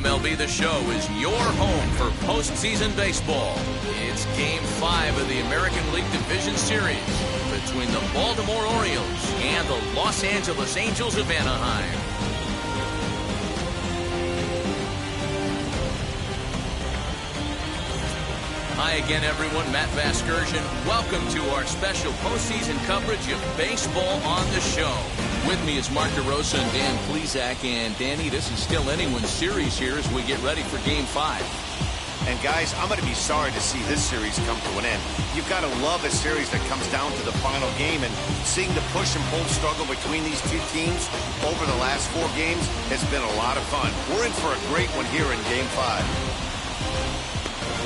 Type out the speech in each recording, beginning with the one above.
MLB The Show is your home for postseason baseball. It's Game 5 of the American League Division Series between the Baltimore Orioles and the Los Angeles Angels of Anaheim. Hi again, everyone. Matt Vasgersian. Welcome to our special postseason coverage of baseball on the show. With me is Mark DeRosa and Dan Plesac. And Danny, this is still anyone's series here as we get ready for Game 5. And guys, I'm going to be sorry to see this series come to an end. You've got to love a series that comes down to the final game, and seeing the push and pull struggle between these two teams over the last 4 games has been a lot of fun. We're in for a great one here in Game 5.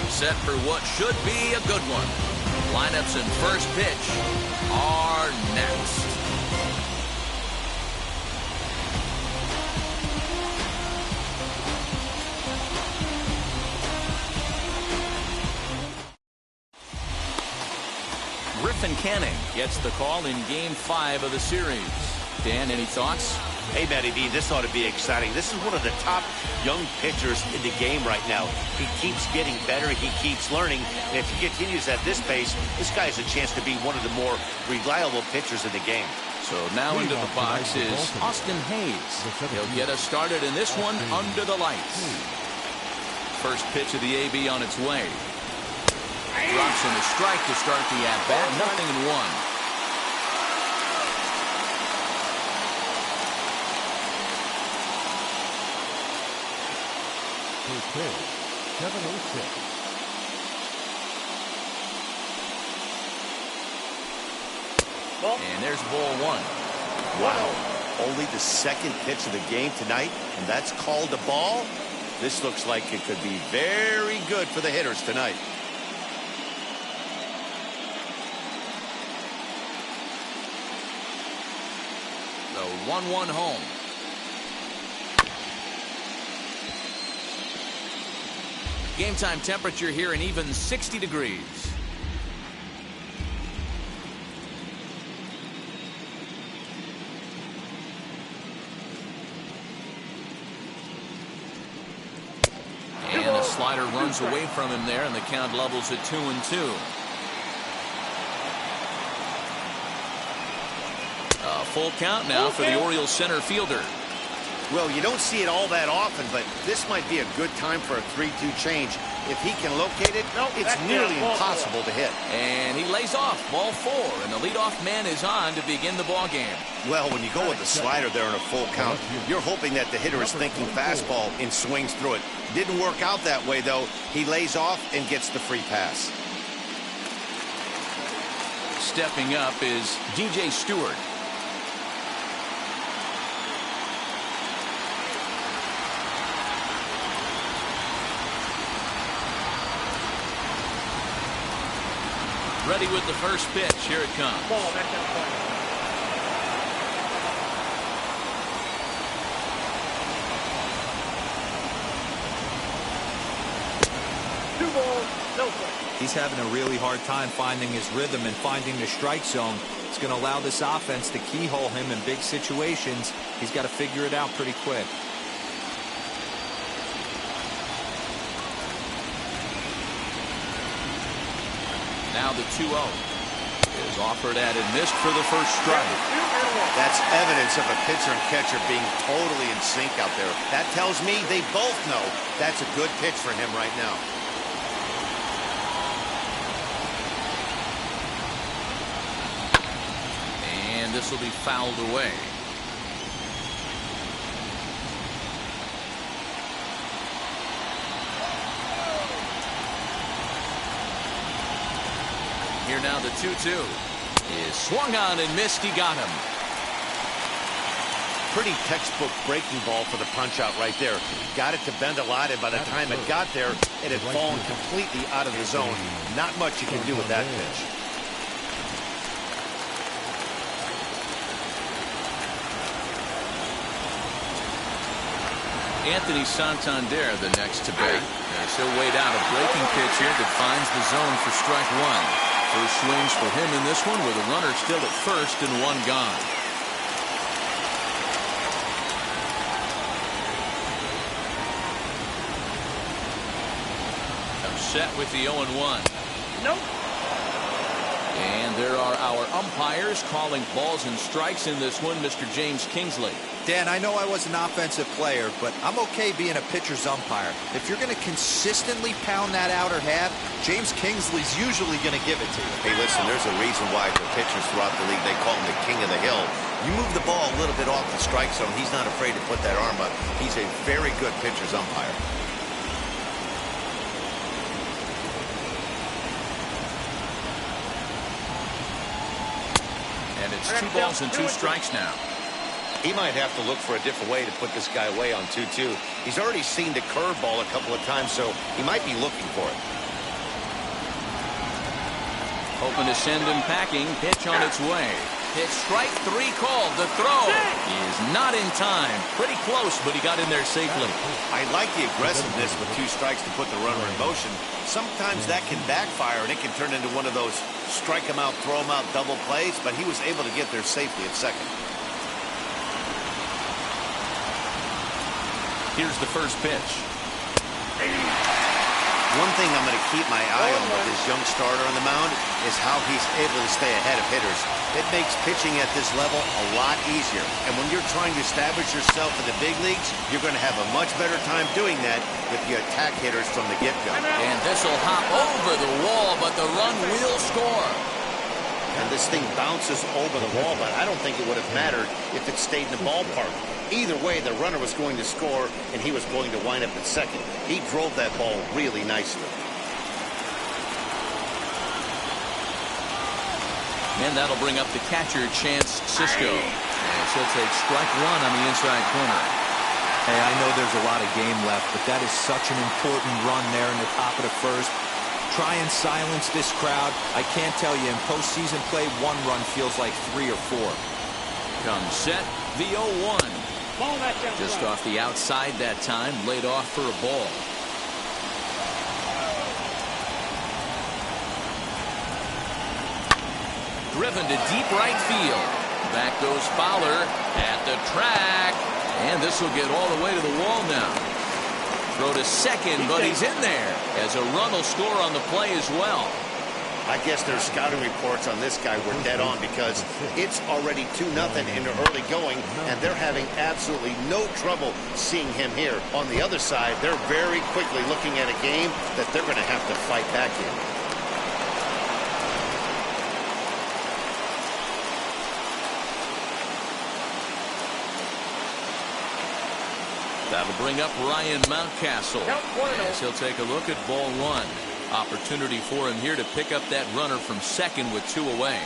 Set for what should be a good one. Lineups and first pitch are next. Griffin Canning gets the call in Game 5 of the series. Dan, any thoughts? Hey, Matty D, this ought to be exciting. This is one of the top young pitchers in the game right now. He keeps getting better. He keeps learning. And if he continues at this pace, this guy has a chance to be one of the more reliable pitchers in the game. So now into the box is Austin Hayes. He'll get us started in this one under the lights. First pitch of the AB on its way. Drops in a strike to start the at-bat. 0-1. Okay, 7:06. And there's ball 1. Wow. Only the second pitch of the game tonight, and that's called a ball. This looks like it could be very good for the hitters tonight. The 1-1 home. Game time temperature here an even 60 degrees. And a slider runs away from him there, and the count levels at 2-2. A full count now for the Orioles center fielder. Well, you don't see it all that often, but this might be a good time for a 3-2 change. If he can locate it, it's nearly impossible to hit. And he lays off ball 4, and the leadoff man is on to begin the ball game. Well, when you go with the slider there in a full count, you're hoping that the hitter is thinking fastball and swings through it. Didn't work out that way, though. He lays off and gets the free pass. Stepping up is DJ Stewart. Ready with the first pitch. Here it comes. Ball, back down point. 2 balls, no strikes. He's having a really hard time finding his rhythm and finding the strike zone. It's going to allow this offense to keyhole him in big situations. He's got to figure it out pretty quick. Now the 2-0 is offered at and missed for the first strike. That's evidence of a pitcher and catcher being totally in sync out there. That tells me they both know that's a good pitch for him right now. And this will be fouled away. Here now the 2-2 is swung on and missed. He got him. Pretty textbook breaking ball for the punch out right there. Got it to bend a lot, and by the time it got there, it had fallen completely out of the zone. Not much you can do with that pitch. Anthony Santander the next to bat. As he'll wait out a breaking pitch here that finds the zone for strike 1. First swings for him in this one with a runner still at first and 1 gone. set with the 0-1. Nope. And there are our umpires calling balls and strikes in this one, Mr. James Kingsley. Dan, I know I was an offensive player, but I'm okay being a pitcher's umpire. If you're going to consistently pound that outer half, James Kingsley's usually going to give it to you. Hey, listen, there's a reason why the pitchers throughout the league, they call him the king of the hill. You move the ball a little bit off the strike zone, he's not afraid to put that arm up. He's a very good pitcher's umpire. And it's 2 balls and 2 strikes now. He might have to look for a different way to put this guy away on 2-2. He's already seen the curveball a couple of times, so he might be looking for it. Hoping to send him packing. Pitch on its way. It's strike 3 called. The throw is not in time. Pretty close, but he got in there safely. I like the aggressiveness with 2 strikes to put the runner in motion. Sometimes that can backfire, and it can turn into one of those strike him out, throw him out double plays, but he was able to get there safely at second. Here's the first pitch. One thing I'm going to keep my eye on with this young starter on the mound is how he's able to stay ahead of hitters. It makes pitching at this level a lot easier. And when you're trying to establish yourself in the big leagues, you're going to have a much better time doing that if you attack hitters from the get-go. And this will hop over the wall, but the run will score. And this thing bounces over the wall, but I don't think it would have mattered if it stayed in the ballpark. Either way, the runner was going to score, and he was going to wind up at second. He drove that ball really nicely. And that'll bring up the catcher, Chance Sisco. And she'll take strike 1 on the inside corner. Hey, I know there's a lot of game left, but that is such an important run there in the top of the first. Try and silence this crowd. I can't tell you, in postseason play, 1 run feels like 3 or 4. Comes set, the 0-1. Just off the outside that time, laid off for a ball. Driven to deep right field. Back goes Fowler at the track. And this will get all the way to the wall now. Throw to second, but he's in there, as a run will score on the play as well. I guess their scouting reports on this guy were dead on, because it's already 2-0 in the early going, and they're having absolutely no trouble seeing him here. On the other side, they're very quickly looking at a game that they're going to have to fight back in. That'll bring up Ryan Mountcastle, as he'll take a look at ball 1. Opportunity for him here to pick up that runner from second with 2 away.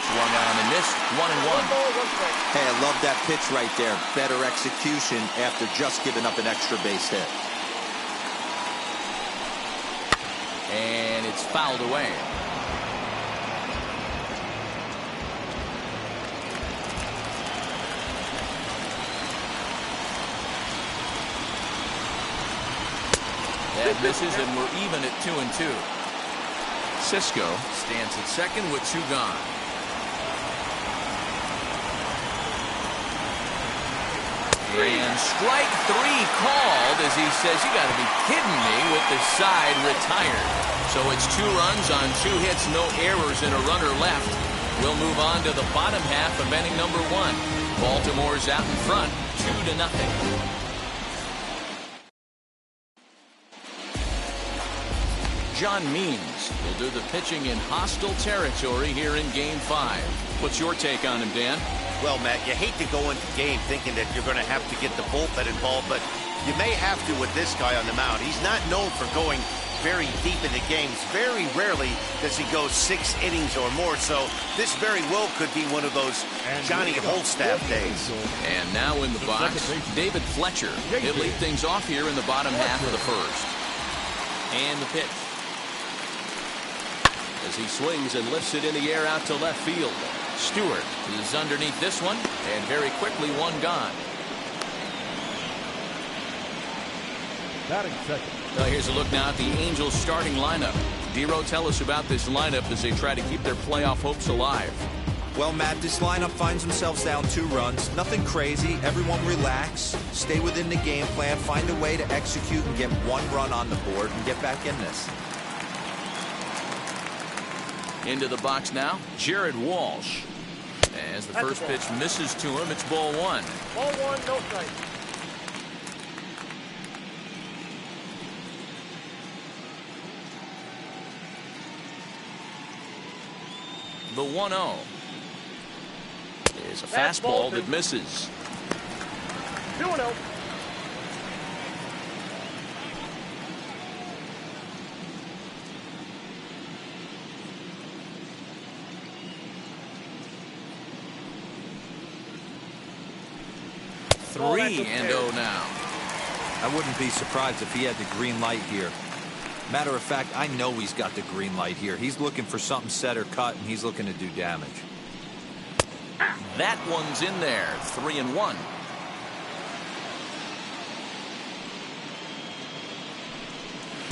Swung on and missed. 1-1. Hey, I love that pitch right there. Better execution after just giving up an extra base hit. And it's fouled away. That misses, and we're even at 2-2. Sisco stands at second with 2 gone. And strike 3 called, as he says, you got to be kidding me, with the side retired. So it's 2 runs on 2 hits, no errors, and a runner left. We'll move on to the bottom half of inning number 1. Baltimore's out in front, 2-0. John Means will do the pitching in hostile territory here in Game 5. What's your take on him, Dan? Well, Matt, you hate to go into the game thinking that you're going to have to get the bullpen involved, but you may have to with this guy on the mound. He's not known for going very deep into games. Very rarely does he go 6 innings or more, so this very well could be one of those Johnny Holstaff days. And now in the box, David Fletcher. He'll lead things off here in the bottom half of the first. And the pitch, as he swings and lifts it in the air out to left field. Stewart is underneath this one, and very quickly 1 gone. Batting second. Now here's a look now at the Angels starting lineup. Dero, tell us about this lineup as they try to keep their playoff hopes alive. Well, Matt, this lineup finds themselves down 2 runs. Nothing crazy. Everyone relax. Stay within the game plan. Find a way to execute and get 1 run on the board and get back in this. Into the box now, Jared Walsh. As the first pitch misses to him, it's ball 1. Ball 1, no strike. The 1-0 is a fastball that misses. 2-0. Oh, 3-0 now. I wouldn't be surprised if he had the green light here. Matter of fact, I know he's got the green light here. He's looking for something set or cut, and he's looking to do damage. That one's in there. 3-1.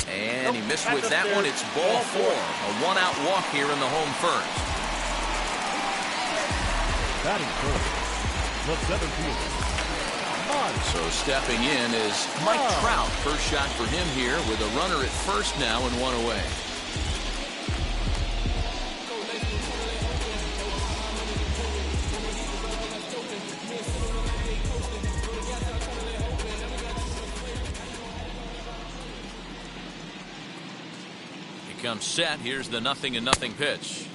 And he missed with that one. It's ball 4. A 1-out walk here in the home first. Batting first. The center fielder. So stepping in is Mike Trout. First shot for him here with a runner at first now and 1 away. He comes set. Here's the 0-0 pitch.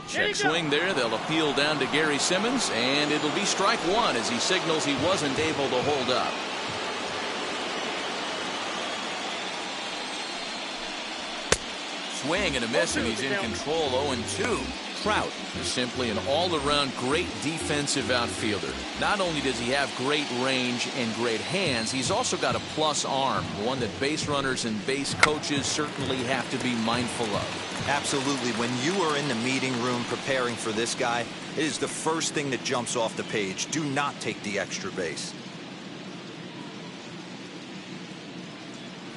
Check swing there. They'll appeal down to Gary Simmons, and it'll be strike 1 as he signals he wasn't able to hold up. Swing and a miss, and he's in control. 0-2. Trout is simply an all-around great defensive outfielder. Not only does he have great range and great hands, he's also got a plus arm, one that base runners and base coaches certainly have to be mindful of. Absolutely. When you are in the meeting room preparing for this guy, it is the first thing that jumps off the page. Do not take the extra base.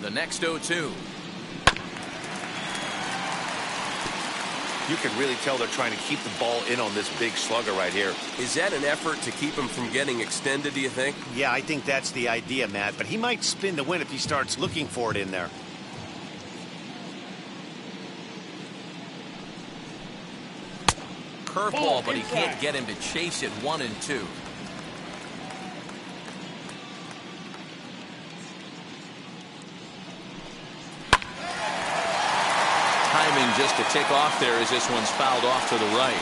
The next 0-2. You can really tell they're trying to keep the ball in on this big slugger right here. Is that an effort to keep him from getting extended, do you think? Yeah, I think that's the idea, Matt. But he might spin the win if he starts looking for it in there. Curveball, but he can't get him to chase it. 1-2. Timing just to tick off there as this one's fouled off to the right.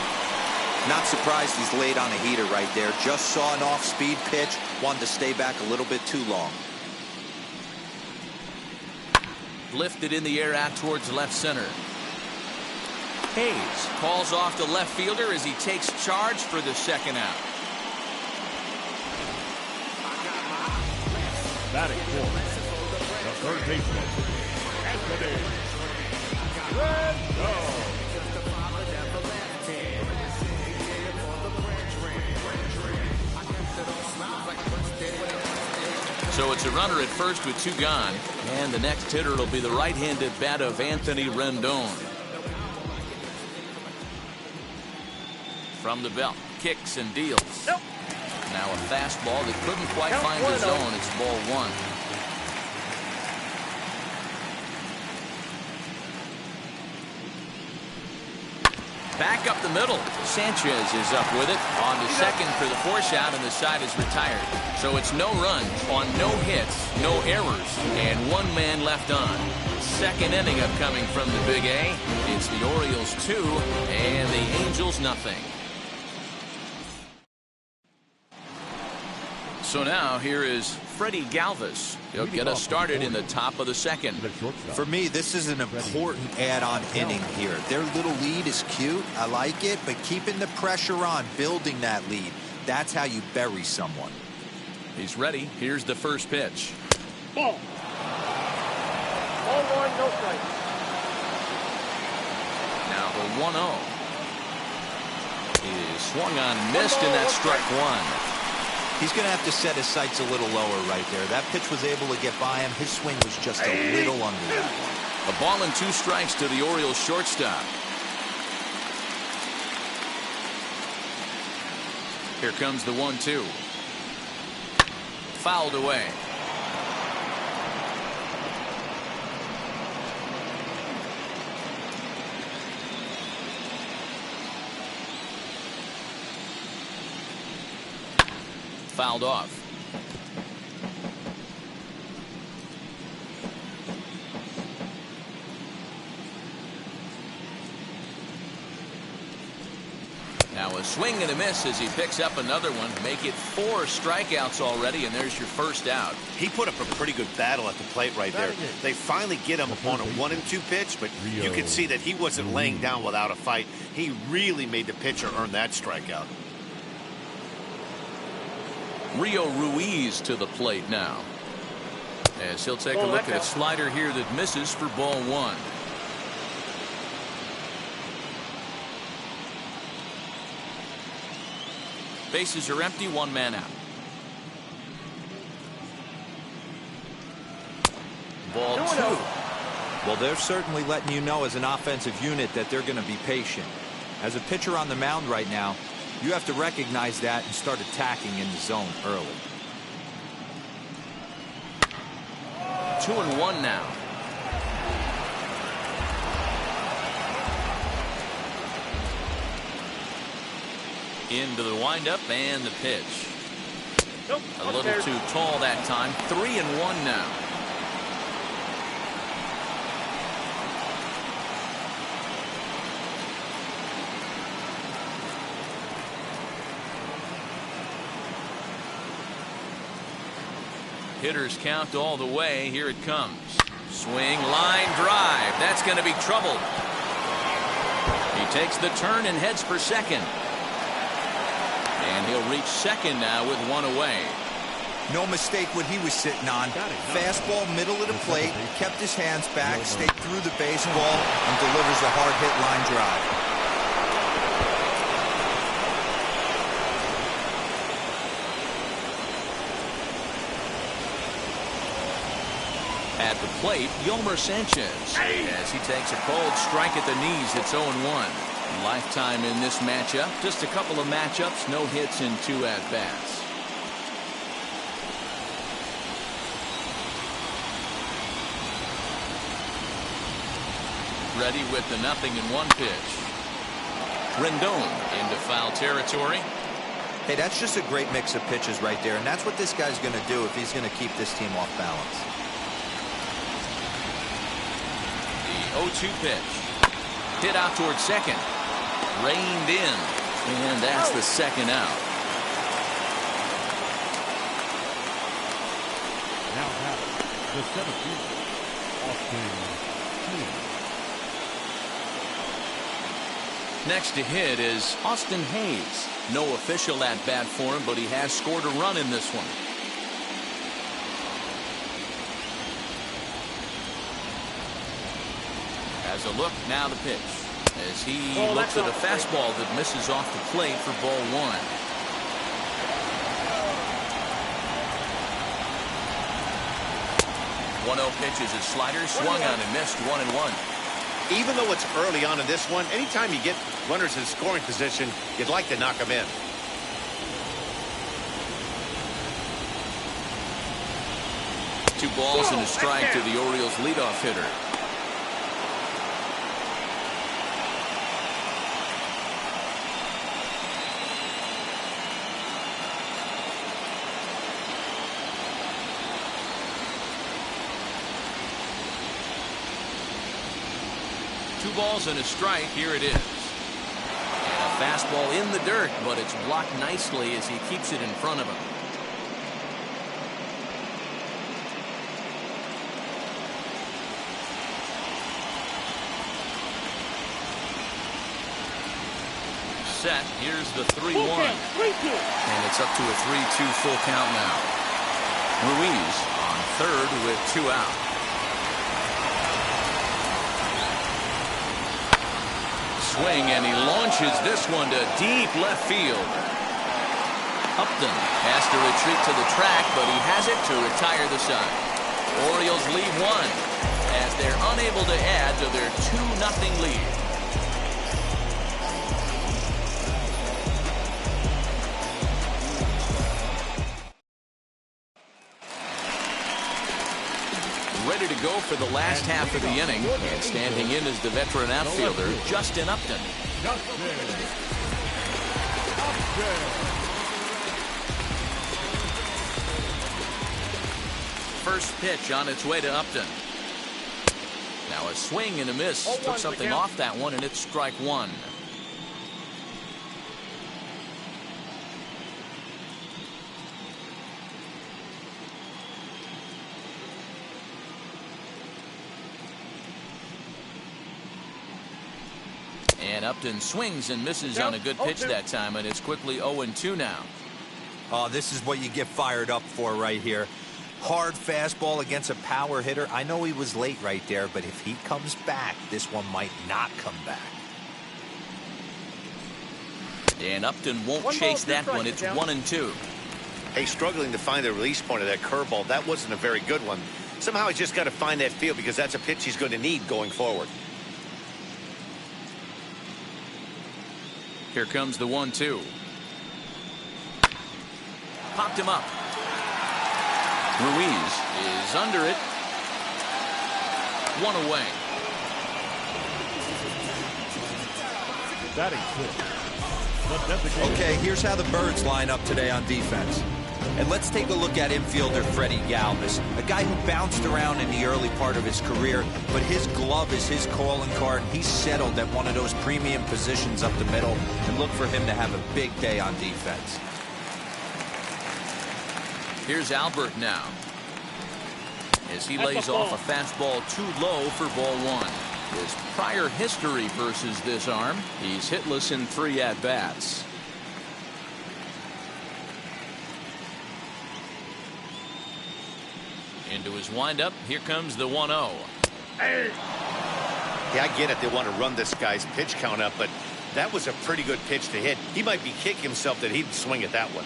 Not surprised he's laid on a heater right there. Just saw an off-speed pitch. Wanted to stay back a little bit too long. Lifted in the air out towards left center. Hayes calls off the left fielder as he takes charge for the second out. Batting fourth. The third baseman. Anthony Rendon. So it's a runner at first with 2 gone. And the next hitter will be the right-handed bat of Anthony Rendon. From the belt, kicks and deals. Nope. Now a fastball that couldn't quite find the zone. It's ball 1. Back up the middle. Sanchez is up with it. On to second for the force out, and the side is retired. So it's no runs on no hits, no errors, and 1 man left on. Second inning upcoming from the Big A. It's the Orioles 2 and the Angels nothing. So now here is Freddie Galvis. He'll get us started in the top of the second. For me, this is an important add-on inning here. Their little lead is cute. I like it, but keeping the pressure on, building that lead, that's how you bury someone. He's ready. Here's the first pitch. Ball. Ball 1, no strike. Now the 1-0 is swung on, missed, and that's strike 1. He's going to have to set his sights a little lower right there. That pitch was able to get by him. His swing was just a little under that. A ball and 2 strikes to the Orioles shortstop. Here comes the 1-2. Fouled away. Fouled off. Now a swing and a miss as he picks up another one. Make it 4 strikeouts already, and there's your first out. He put up a pretty good battle at the plate right there. They finally get him on a 1-2 pitch, but you can see that he wasn't laying down without a fight. He really made the pitcher earn that strikeout. Rio Ruiz to the plate now, as he'll take a look at a slider here that misses for ball 1. Bases are empty, 1 man out. Ball 2. Well, they're certainly letting you know as an offensive unit that they're going to be patient. As a pitcher on the mound right now, you have to recognize that and start attacking in the zone early. 2-1 now. Into the windup and the pitch. A little too tall that time. 3-1 now. Hitters count all the way. Here it comes. Swing, line drive. That's going to be trouble. He takes the turn and heads for second. And he'll reach second now with 1 away. No mistake what he was sitting on. Fastball, middle of the plate, kept his hands back, stayed through the baseball, and delivers a hard hit line drive. At the plate, Yolmer Sanchez, as he takes a cold strike at the knees. It's 0-1. Lifetime in this matchup. Just a couple of matchups, no hits and 2 at-bats. Ready with the 0-1 pitch. Rendon into foul territory. Hey, that's just a great mix of pitches right there, and that's what this guy's going to do if he's going to keep this team off balance. The 0-2 pitch. Hit out towards second. Reined in. And that's the second out. Now have the 17th, Austin. Next to hit is Austin Hayes. No official at-bat for him, but he has scored a run in this one. As a look, now the pitch. As he looks at a fastball that misses off the plate for ball 1. Pitch is a slider, swung on and missed. 1-1. Even though it's early on in this one, anytime you get runners in scoring position, you'd like to knock them in. Two balls and a strike to the Orioles leadoff hitter. Two balls and a strike. Here it is. And a fastball in the dirt, but it's blocked nicely as he keeps it in front of him. Set. Here's the 3-1. And it's up to a 3-2 full count now. Ruiz on third with 2 out. Swing, and he launches this one to deep left field. Upton has to retreat to the track, but he has it to retire the side. Orioles lead 1 as they're unable to add to their 2-0 lead. ready to go for the last half of the inning. And standing in is the veteran outfielder, Justin Upton. First pitch on its way to Upton. Now a swing and a miss. Took something off that one, and it's strike one. And Upton swings and misses on a good pitch that time, and it's quickly 0-2 now. Oh, this is what you get fired up for right here. Hard fastball against a power hitter. I know he was late right there, but if he comes back, this one might not come back. And Upton won't chase that one. It's 1-2. Hey, struggling to find the release point of that curveball. That wasn't a very good one. Somehow he's just got to find that feel, because that's a pitch he's going to need going forward. Here comes the 1-2. Popped him up. Ruiz is under it. One away. Batting six. Okay, here's how the Birds line up today on defense. And let's take a look at infielder Freddie Galvis, a guy who bounced around in the early part of his career, but his glove is his calling card. He's settled at one of those premium positions up the middle, and look for him to have a big day on defense. Here's Albert now, as he lays off a fastball too low for ball one. His prior history versus this arm, he's hitless in 3 at-bats. Into his windup, here comes the 1-0. Yeah, I get it. They want to run this guy's pitch count up, but that was a pretty good pitch to hit. He might be kicking himself that he'd swing at that one.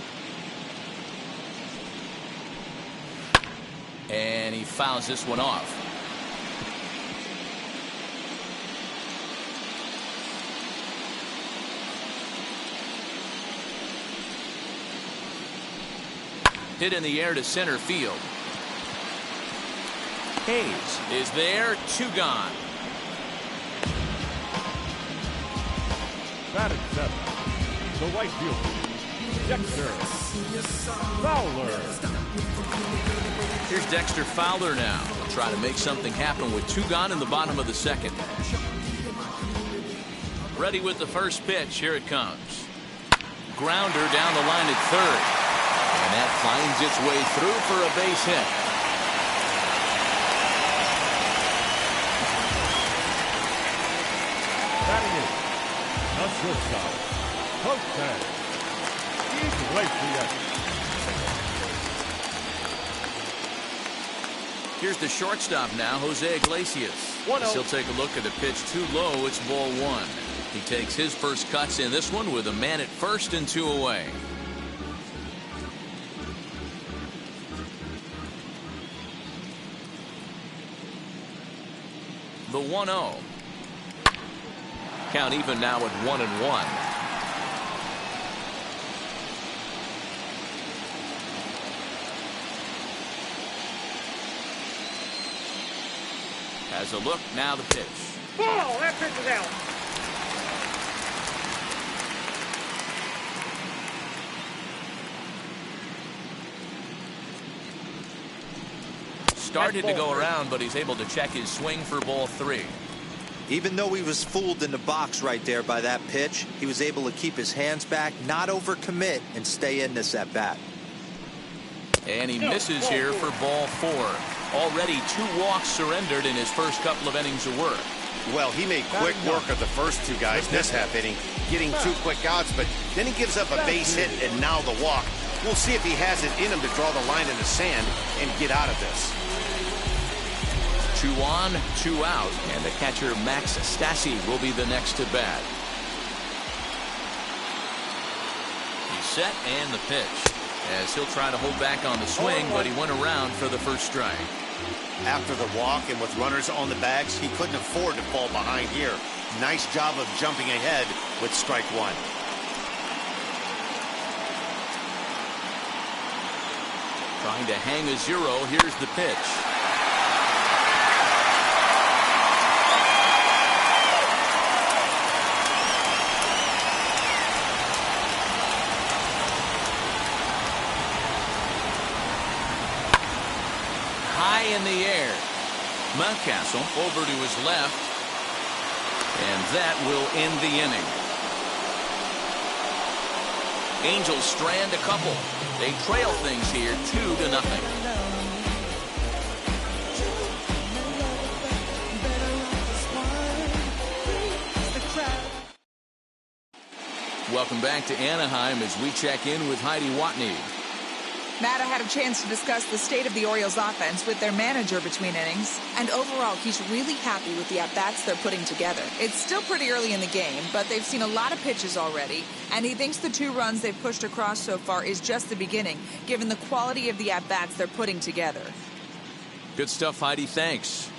And he fouls this one off. Hit in the air to center field. Hayes is there, 2 gone. Batting seven. The right fielder, Dexter Fowler. Here's Dexter Fowler now. He'll try to make something happen with 2 gone in the bottom of the second. Ready with the first pitch. Here it comes. Grounder down the line at third. And that finds its way through for a base hit. Batting eighth. The shortstop, Jose. Iglesias. Here's the shortstop now, Jose Iglesias. As he'll take a look at the pitch too low, it's ball one. He takes his first cuts in this one with a man at first and 2 away. The 1-0. Count even now at 1-1. Has a look, now the pitch. Ball, that pitch is out. Started to go around, but he's able to check his swing for ball 3. Even though he was fooled in the box right there by that pitch, he was able to keep his hands back, not overcommit, and stay in this at-bat. And he misses here for ball 4. Already 2 walks surrendered in his first couple of innings of work. Well, he made quick work of the first 2 guys this half inning, getting 2 quick outs, but then he gives up a base hit and now the walk. We'll see if he has it in him to draw the line in the sand and get out of this. 2 on, 2 out, and the catcher Max Stassi will be the next to bat. He's set and the pitch, as he'll try to hold back on the swing, but he went around for the first strike. After the walk and with runners on the bags, he couldn't afford to fall behind here. Nice job of jumping ahead with strike 1. Trying to hang a 0. Here's the pitch. the air. Mountcastle over to his left. And that will end the inning. Angels strand a couple. They trail things here 2-0. Welcome back to Anaheim as we check in with Heidi Watney. Matt, I had a chance to discuss the state of the Orioles offense with their manager between innings. And overall, he's really happy with the at-bats they're putting together. It's still pretty early in the game, but they've seen a lot of pitches already. And he thinks the 2 runs they've pushed across so far is just the beginning, given the quality of the at-bats they're putting together. Good stuff, Heidi. Thanks.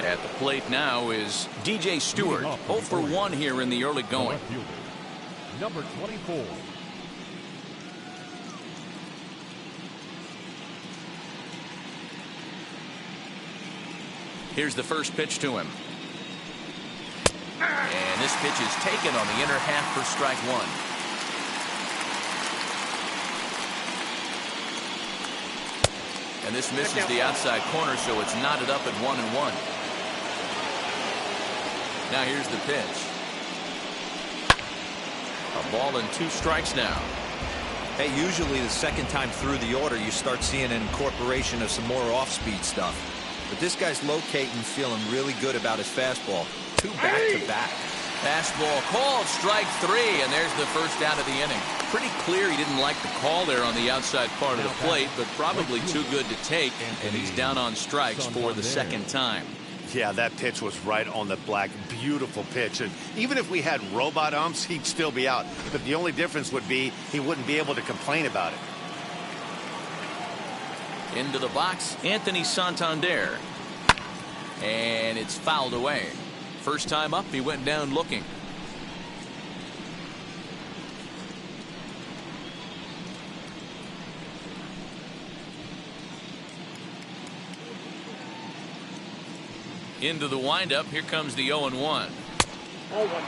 At the plate now is DJ Stewart. 0 for 1 here in the early going. Number 24. Here's the first pitch to him. And this pitch is taken on the inner half for strike 1. And this misses the outside corner, so it's knotted up at 1-1. Now here's the pitch. A ball and 2 strikes now. Hey, usually the second time through the order, you start seeing an incorporation of some more off-speed stuff. But this guy's locating, feeling really good about his fastball. 2 back-to-back. Fastball called, strike 3, and there's the first out of the inning. Pretty clear he didn't like the call there on the outside part of the plate, but probably too good to take, and he's down on strikes for the second time. Yeah, that pitch was right on the black. Beautiful pitch. And even if we had robot umps, he'd still be out. But the only difference would be he wouldn't be able to complain about it. Into the box, Anthony Santander. And it's fouled away. First time up, he went down looking. Into the windup, here comes the 0-1. 0-1.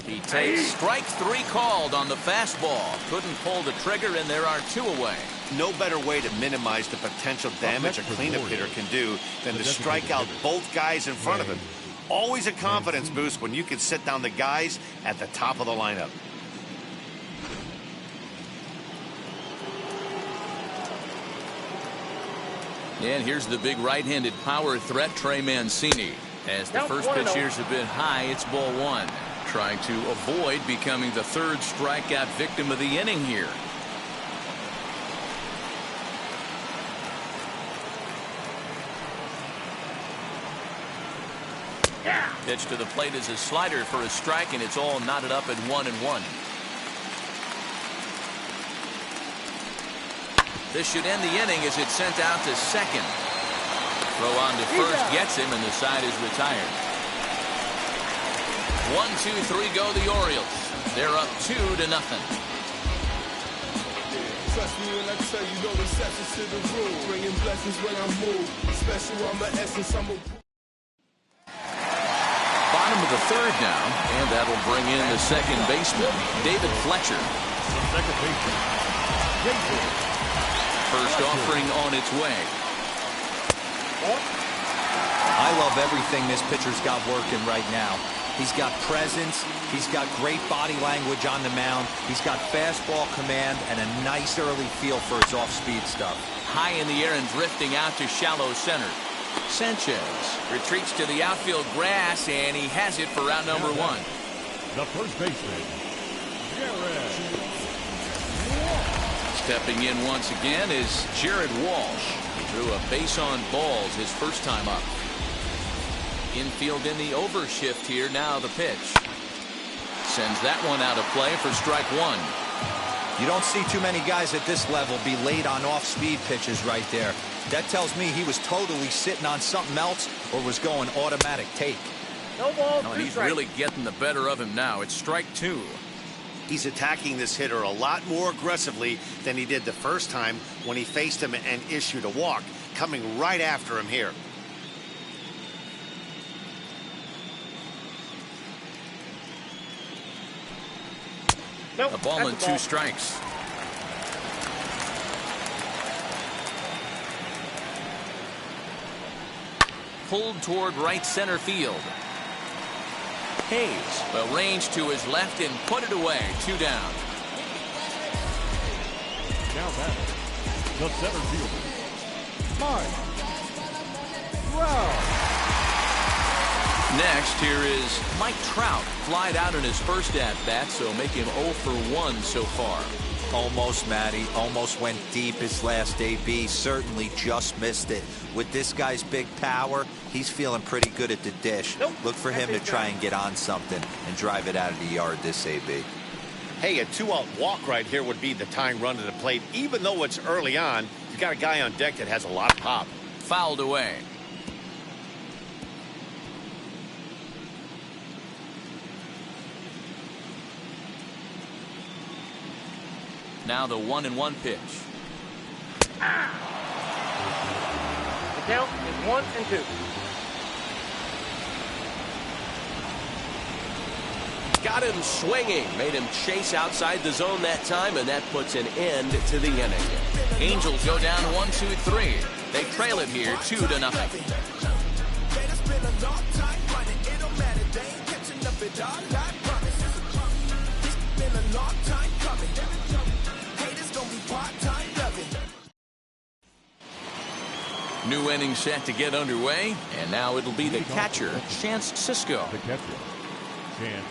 He takes strike 3 called on the fastball. Couldn't pull the trigger, and there are 2 away. No better way to minimize the potential damage a cleanup hitter can do than to strike out both guys in front of him. Always a confidence boost when you can sit down the guys at the top of the lineup. And here's the big right-handed power threat, Trey Mancini. As the first pitch here's a bit high, it's ball 1. Trying to avoid becoming the 3rd strikeout victim of the inning here. Pitch to the plate is a slider for a strike, and it's all knotted up at 1-1. This should end the inning as it's sent out to second. Throw on to first gets him, and the side is retired. 1, 2, 3 go the Orioles. They're up 2-0. Trust me when I tell you, no exceptions to the rule. Bringing blessings when I move. Special, I'm an essence, I'm a... Bottom of the 3rd now, and that'll bring in the second baseman, David Fletcher. Second baseman. First offering on its way. I love everything this pitcher's got working right now. He's got presence. He's got great body language on the mound. He's got fastball command and a nice early feel for his off-speed stuff. High in the air and drifting out to shallow center. Sanchez retreats to the outfield grass, and he has it for round number 1. The first baseman, Jared. Stepping in once again is Jared Walsh. He drew a base on balls his first time up. Infield in the overshift here. Now the pitch. Sends that one out of play for strike 1. You don't see too many guys at this level be late on off-speed pitches right there. That tells me he was totally sitting on something else or was going automatic take. No ball, No, 2 he's strikes. really getting the better of him now. It's strike 2. He's attacking this hitter a lot more aggressively than he did the first time when he faced him and issued a walk, coming right after him here. A ball and 2 strikes. Pulled toward right center field. Hayes will range to his left and put it away. 2 down. Now batting, the center fielder, Mike Trout. Next, here is Mike Trout. Flied out in his first at-bat, so make him 0 for 1 so far. Almost, Matty. Almost went deep his last AB. Certainly just missed it. With this guy's big power, he's feeling pretty good at the dish. Look for him to try and get on something and drive it out of the yard this AB. Hey, a 2-out walk right here would be the tying run to the plate. Even though it's early on, you've got a guy on deck that has a lot of pop. Fouled away. Now the 1-1 pitch. The count is 1-2. Got him swinging. Made him chase outside the zone that time, and that puts an end to the inning. Angels go down 1-2-3. They trail it here 2-0. New inning set to get underway, and now it'll be the catcher, Chance Cisco. The catcher, Chance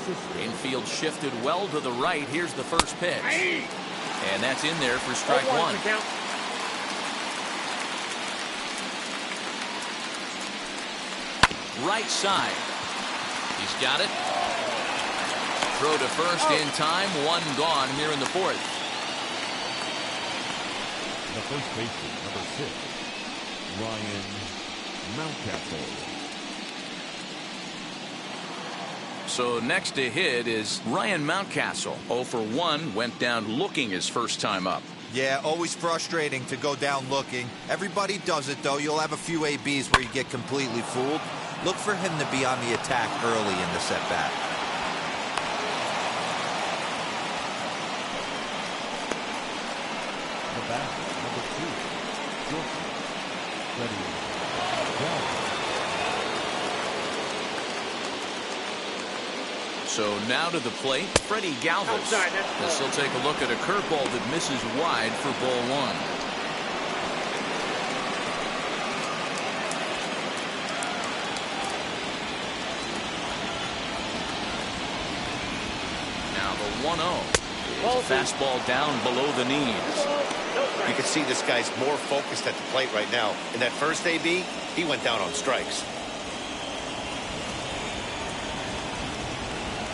Cisco. Infield shifted well to the right. Here's the first pitch. And that's in there for strike 1. Right side. He's got it. Throw to first in time. 1 gone here in the 4th. The first baseman, number 6, Ryan Mountcastle. So next to hit is Ryan Mountcastle. 0 for 1, went down looking his first time up. Yeah, always frustrating to go down looking. Everybody does it, though. You'll have a few ABs where you get completely fooled. Look for him to be on the attack early in the set-back. The back, number 2, Jordan. Ready. So now to the plate, Freddie Galvis. As he'll take a look at a curveball that misses wide for ball 1. Now the 1-0. Fastball down below the knees. You can see this guy's more focused at the plate right now. In that first AB, he went down on strikes.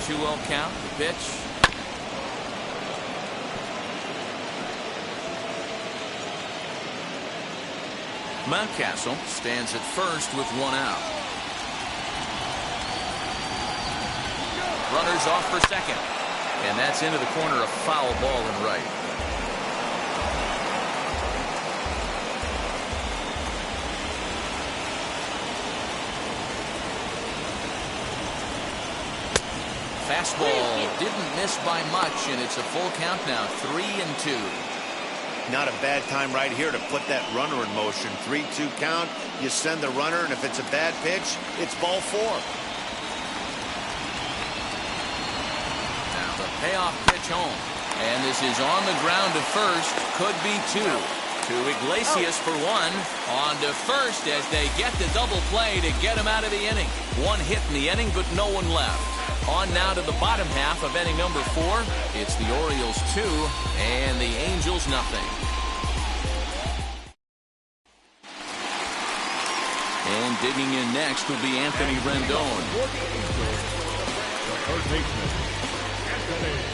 2-0 count, the pitch. Mountcastle stands at first with 1 out. Runners off for second. And that's into the corner, a foul ball in right. Fastball didn't miss by much, and it's a full count now, 3-2. Not a bad time right here to put that runner in motion. 3-2 count, you send the runner, and if it's a bad pitch, it's ball 4. Now the payoff pitch home. And this is on the ground to first, could be 2. To Iglesias for 1. On to first as they get the double play to get him out of the inning. 1 hit in the inning, but no one left. On now to the bottom half of inning number 4. It's the Orioles 2 and the Angels nothing. And digging in next will be Anthony Rendon. The third baseman, Anthony Rendon.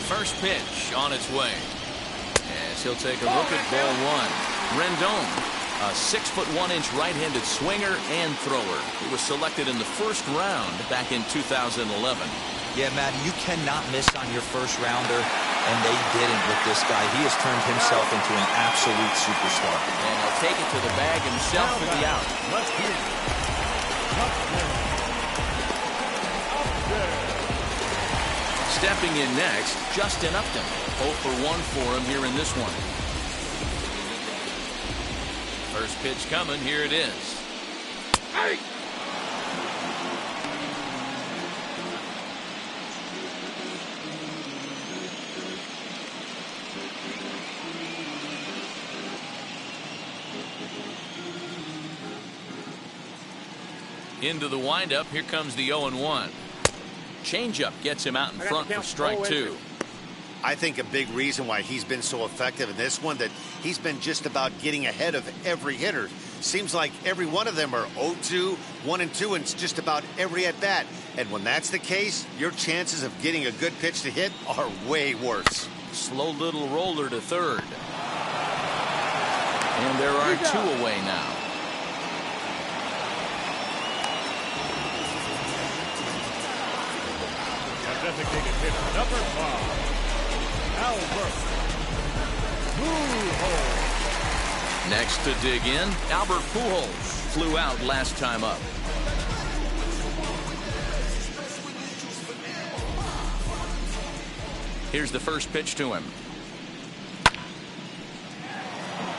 First pitch on its way. As he'll take a look at ball 1. Rendon, a 6'1" right-handed swinger and thrower. He was selected in the first round back in 2011. Yeah, Matt, you cannot miss on your first rounder, and they didn't with this guy. He has turned himself into an absolute superstar. And he'll take it to the bag himself for the out. Stepping in next, Justin Upton. 0 for 1 for him here in this one. First pitch coming. Here it is. Hey! Into the windup. Here comes the 0-1. Changeup gets him out in front for strike 2. I think a big reason why he's been so effective in this one that he's been just about getting ahead of every hitter. Seems like every one of them are 0-2, 1-2, and it's just about every at bat. And when that's the case, your chances of getting a good pitch to hit are way worse. Slow little roller to third. And there are 2 away now. Designated hitter number 5, Albert Pujols. Next to dig in, Albert Pujols flew out last time up. Here's the first pitch to him.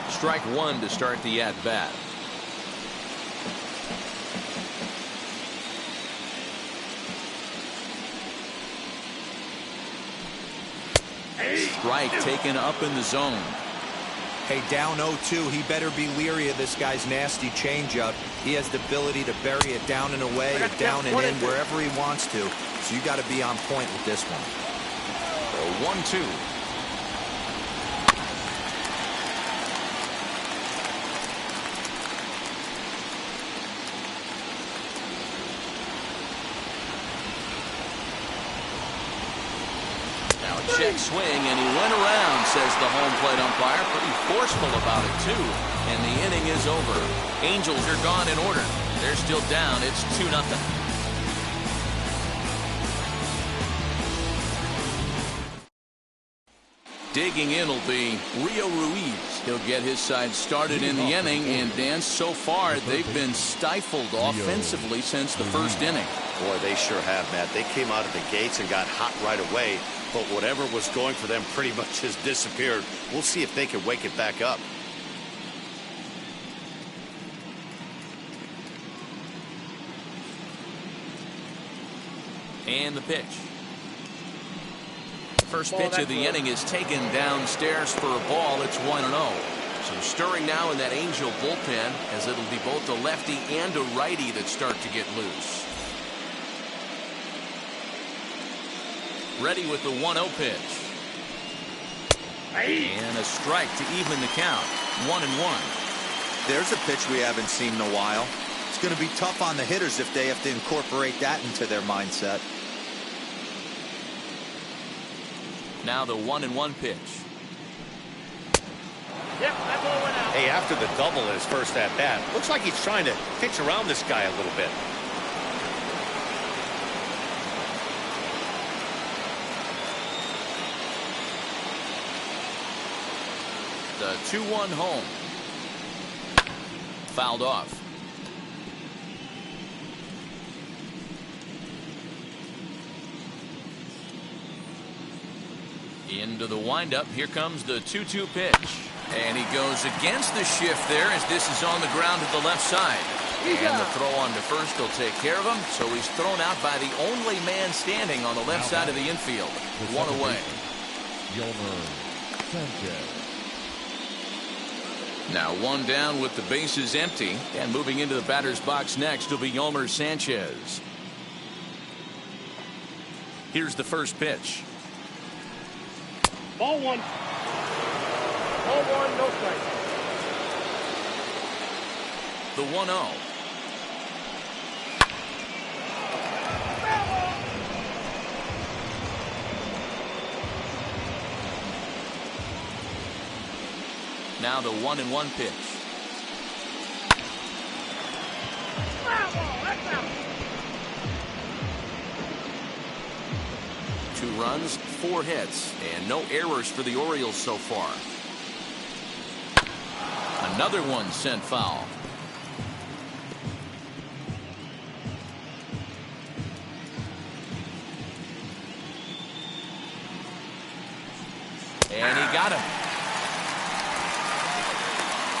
Strike 1 to start the at-bat. Strike taken up in the zone. Hey, down 0-2, he better be leery of this guy's nasty changeup. He has the ability to bury it down and away or down and in wherever he wants to. So you got to be on point with this one. 1-2. Check swing, and he went around, says the home plate umpire. Pretty forceful about it, too. And the inning is over. Angels are gone in order. They're still down. It's 2-0. Digging in will be Rio Ruiz. He'll get his side started in the inning, and Dan, so far they've been stifled offensively since the first inning. Boy, they sure have, Matt. They came out of the gates and got hot right away, but whatever was going for them pretty much has disappeared. We'll see if they can wake it back up. And the pitch. First pitch of the inning is taken downstairs for a ball. It's 1-0. So stirring now in that Angel bullpen, as it'll be both a lefty and a righty that start to get loose. Ready with the 1-0 pitch. And a strike to even the count. 1-1. There's a pitch we haven't seen in a while. It's going to be tough on the hitters if they have to incorporate that into their mindset. Now the 1-1 pitch. Yep, that ball went out. Hey, after the double in his first at bat, looks like he's trying to pitch around this guy a little bit. The 2-1 home. Fouled off. Into the windup. Here comes the 2-2 pitch. And he goes against the shift there as this is on the ground to the left side. And the throw on to first will take care of him. So he's thrown out by the only man standing on the left side of the infield. 1 away. Now 1 down with the bases empty. And moving into the batter's box next will be Yolmer Sanchez. Here's the first pitch. Ball 1. Ball 1, no strike. The 1-0. Now the 1-1 pitch. Two runs, 4 hits, and no errors for the Orioles so far. Another one sent foul. And he got him.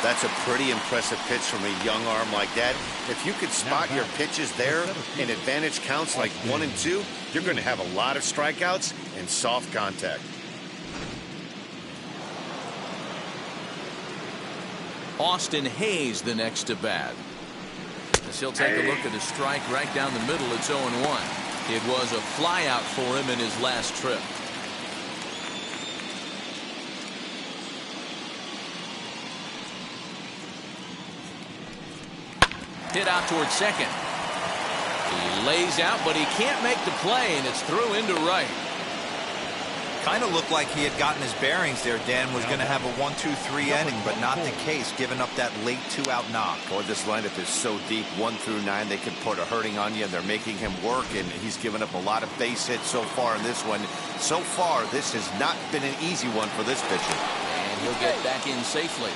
That's a pretty impressive pitch from a young arm like that. If you could spot your pitches there in advantage counts like 1 and 2, you're going to have a lot of strikeouts and soft contact. Austin Hayes the next to bat. As he'll take a look at a strike right down the middle. It's 0-1. It was a flyout for him in his last trip. Hit out towards second. He lays out, but he can't make the play, and it's through into right. Kind of looked like he had gotten his bearings there. Dan was going to have a 1-2-3 inning, but not the case, giving up that late 2-out knock. Boy, this lineup is so deep, 1 through 9. They could put a hurting on you, and they're making him work, and he's given up a lot of base hits so far in this one. So far, this has not been an easy one for this pitcher. And he'll get back in safely.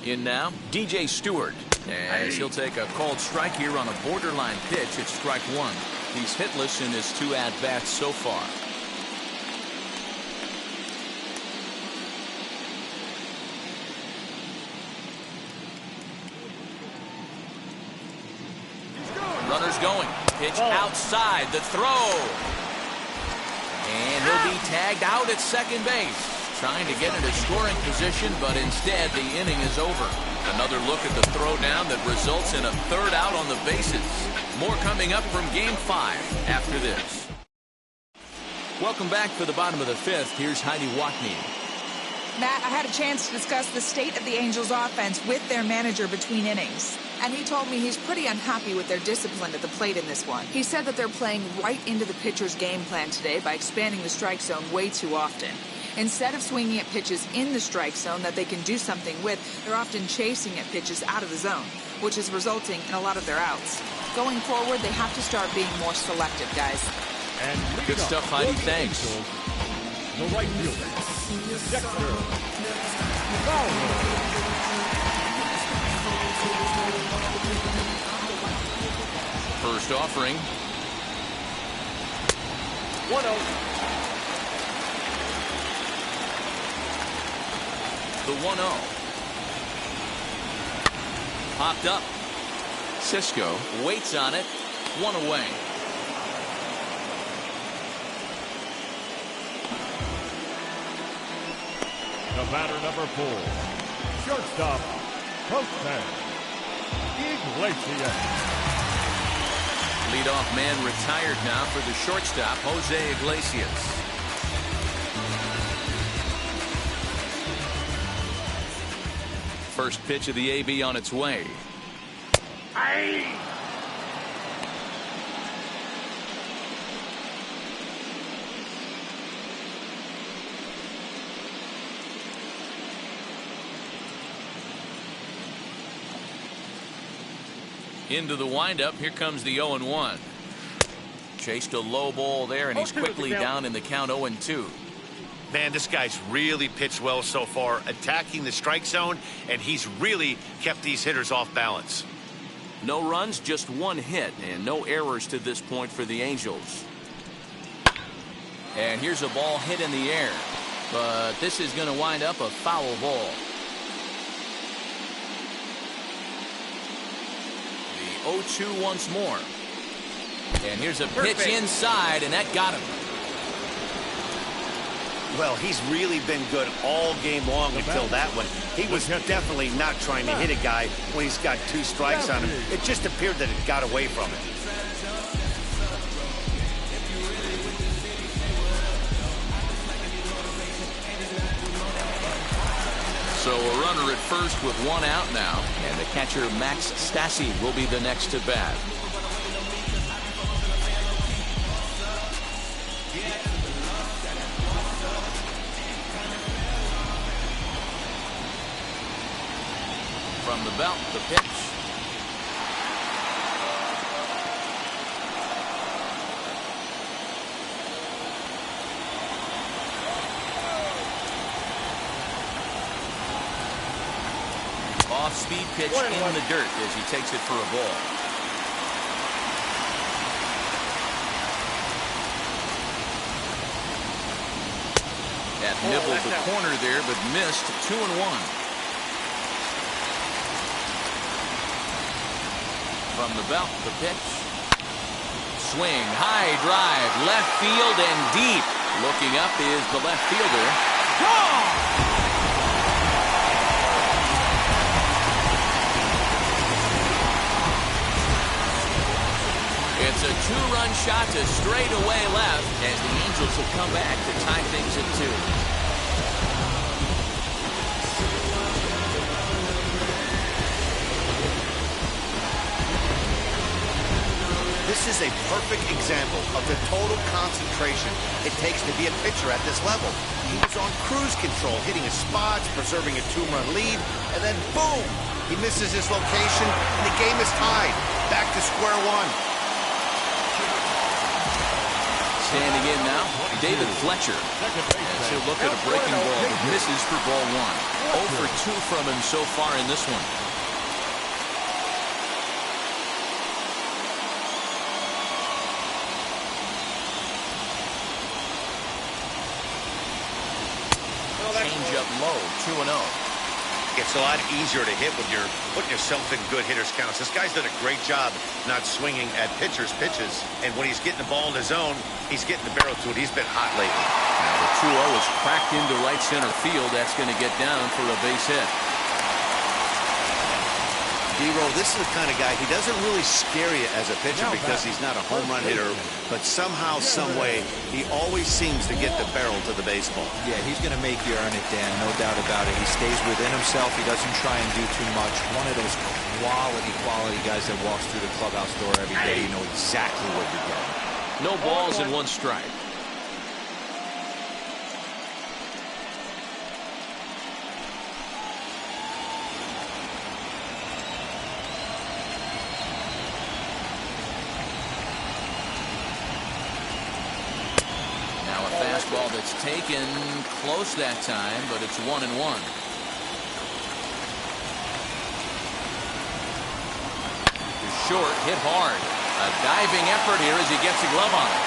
In now, DJ Stewart, as he'll take a called strike here on a borderline pitch at strike 1. He's hitless in his 2 at-bats so far. Runners going. Pitch outside. The throw. And he'll be tagged out at second base. Trying to get into scoring position, but instead the inning is over. Another look at the throwdown that results in a 3rd out on the bases. More coming up from Game 5 after this. Welcome back for the bottom of the 5th. Here's Heidi Watney. Matt, I had a chance to discuss the state of the Angels offense with their manager between innings. And he told me he's pretty unhappy with their discipline at the plate in this one. He said that they're playing right into the pitcher's game plan today by expanding the strike zone way too often. Instead of swinging at pitches in the strike zone that they can do something with, they're often chasing at pitches out of the zone, which is resulting in a lot of their outs. Going forward, they have to start being more selective, guys. And good stuff, Heidi. Thanks. The right fielder, Dexter Fowler. First offering. 1-0. The 1-0. Popped up. Cisco waits on it. 1 away. The batter number 4, shortstop, Postman Iglesias. Leadoff man retired now for the shortstop, Jose Iglesias. First pitch of the AB on its way. Into the windup. Here comes the 0-1. Chased a low ball there, and he's quickly down in the count 0-2. Man, this guy's really pitched well so far, attacking the strike zone, and he's really kept these hitters off balance. No runs, just 1 hit, and no errors to this point for the Angels. And here's a ball hit in the air, but this is going to wind up a foul ball. The 0-2 once more. And here's a pitch inside, and that got him. Well, he's really been good all game long until that one. He was definitely not trying to hit a guy when he's got 2 strikes on him. It just appeared that it got away from him. So a runner at first with 1 out now, and the catcher Max Stassi will be the next to bat. From the belt, the pitch. Off-speed pitch in the dirt as he takes it for a ball. That nibbled the corner there, but missed. 2-1. From the belt, the pitch. Swing, high drive, left field and deep. Looking up is the left fielder. Gone! It's a two-run shot to straightaway left as the Angels have come back to tie things at 2. This is a perfect example of the total concentration it takes to be a pitcher at this level. He was on cruise control, hitting his spots, preserving a two-run lead, and then boom! He misses his location, and the game is tied. Back to square one. Standing in now, David Fletcher. As he'll look at a breaking ball that misses for ball 1. 0 for 2 from him so far in this one. Change up low, 2-0. It's a lot easier to hit when you're putting yourself in good hitters' counts. This guy's done a great job not swinging at pitchers' pitches. And when he's getting the ball in his zone, he's getting the barrel to it. He's been hot lately. Now the 2-0 is cracked into right center field. That's going to get down for a base hit. D-Roll, this is the kind of guy, he doesn't really scare you as a pitcher because he's not a home run hitter, but somehow, some way, he always seems to get the barrel to the baseball. Yeah, he's going to make you earn it, Dan, no doubt about it. He stays within himself. He doesn't try and do too much. One of those quality guys that walks through the clubhouse door every day. You know exactly what you're getting. No balls and 1 strike. Fastball that's taken close that time, but it's 1-1. Short, hit hard. A diving effort here as he gets a glove on it.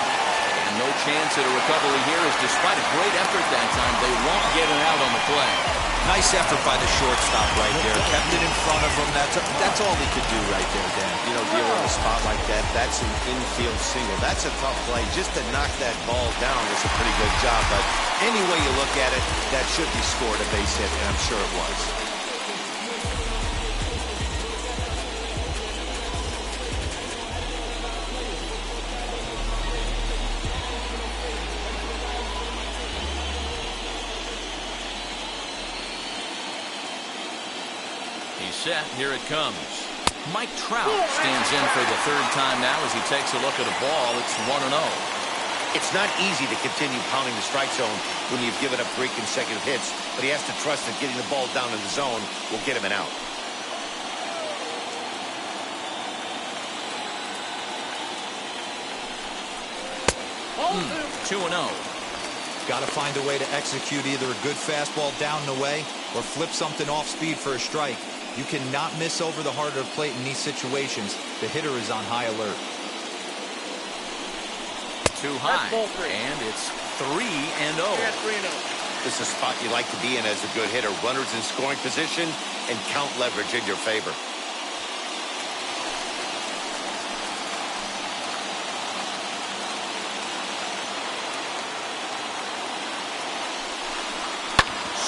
And no chance at a recovery here as despite a great effort that time, they won't get it out on the play. Nice effort by the shortstop right there. Kept it in front of him. That's all he could do right there, Dan. You know, dealing with a spot like that, that's an infield single. That's a tough play. Just to knock that ball down was a pretty good job. But any way you look at it, that should be scored a base hit, and I'm sure it was. Set. Here it comes. Mike Trout stands in for the 3rd time now as he takes a look at a ball. It's 1-0. It's not easy to continue pounding the strike zone when you've given up 3 consecutive hits, but he has to trust that getting the ball down in the zone will get him an out. Mm, 2-0. Got to find a way to execute either a good fastball down the way or flip something off speed for a strike. You cannot miss over the heart of the plate in these situations. The hitter is on high alert. Too high, and it's 3-0. This is a spot you like to be in as a good hitter. Runners in scoring position and count leverage in your favor.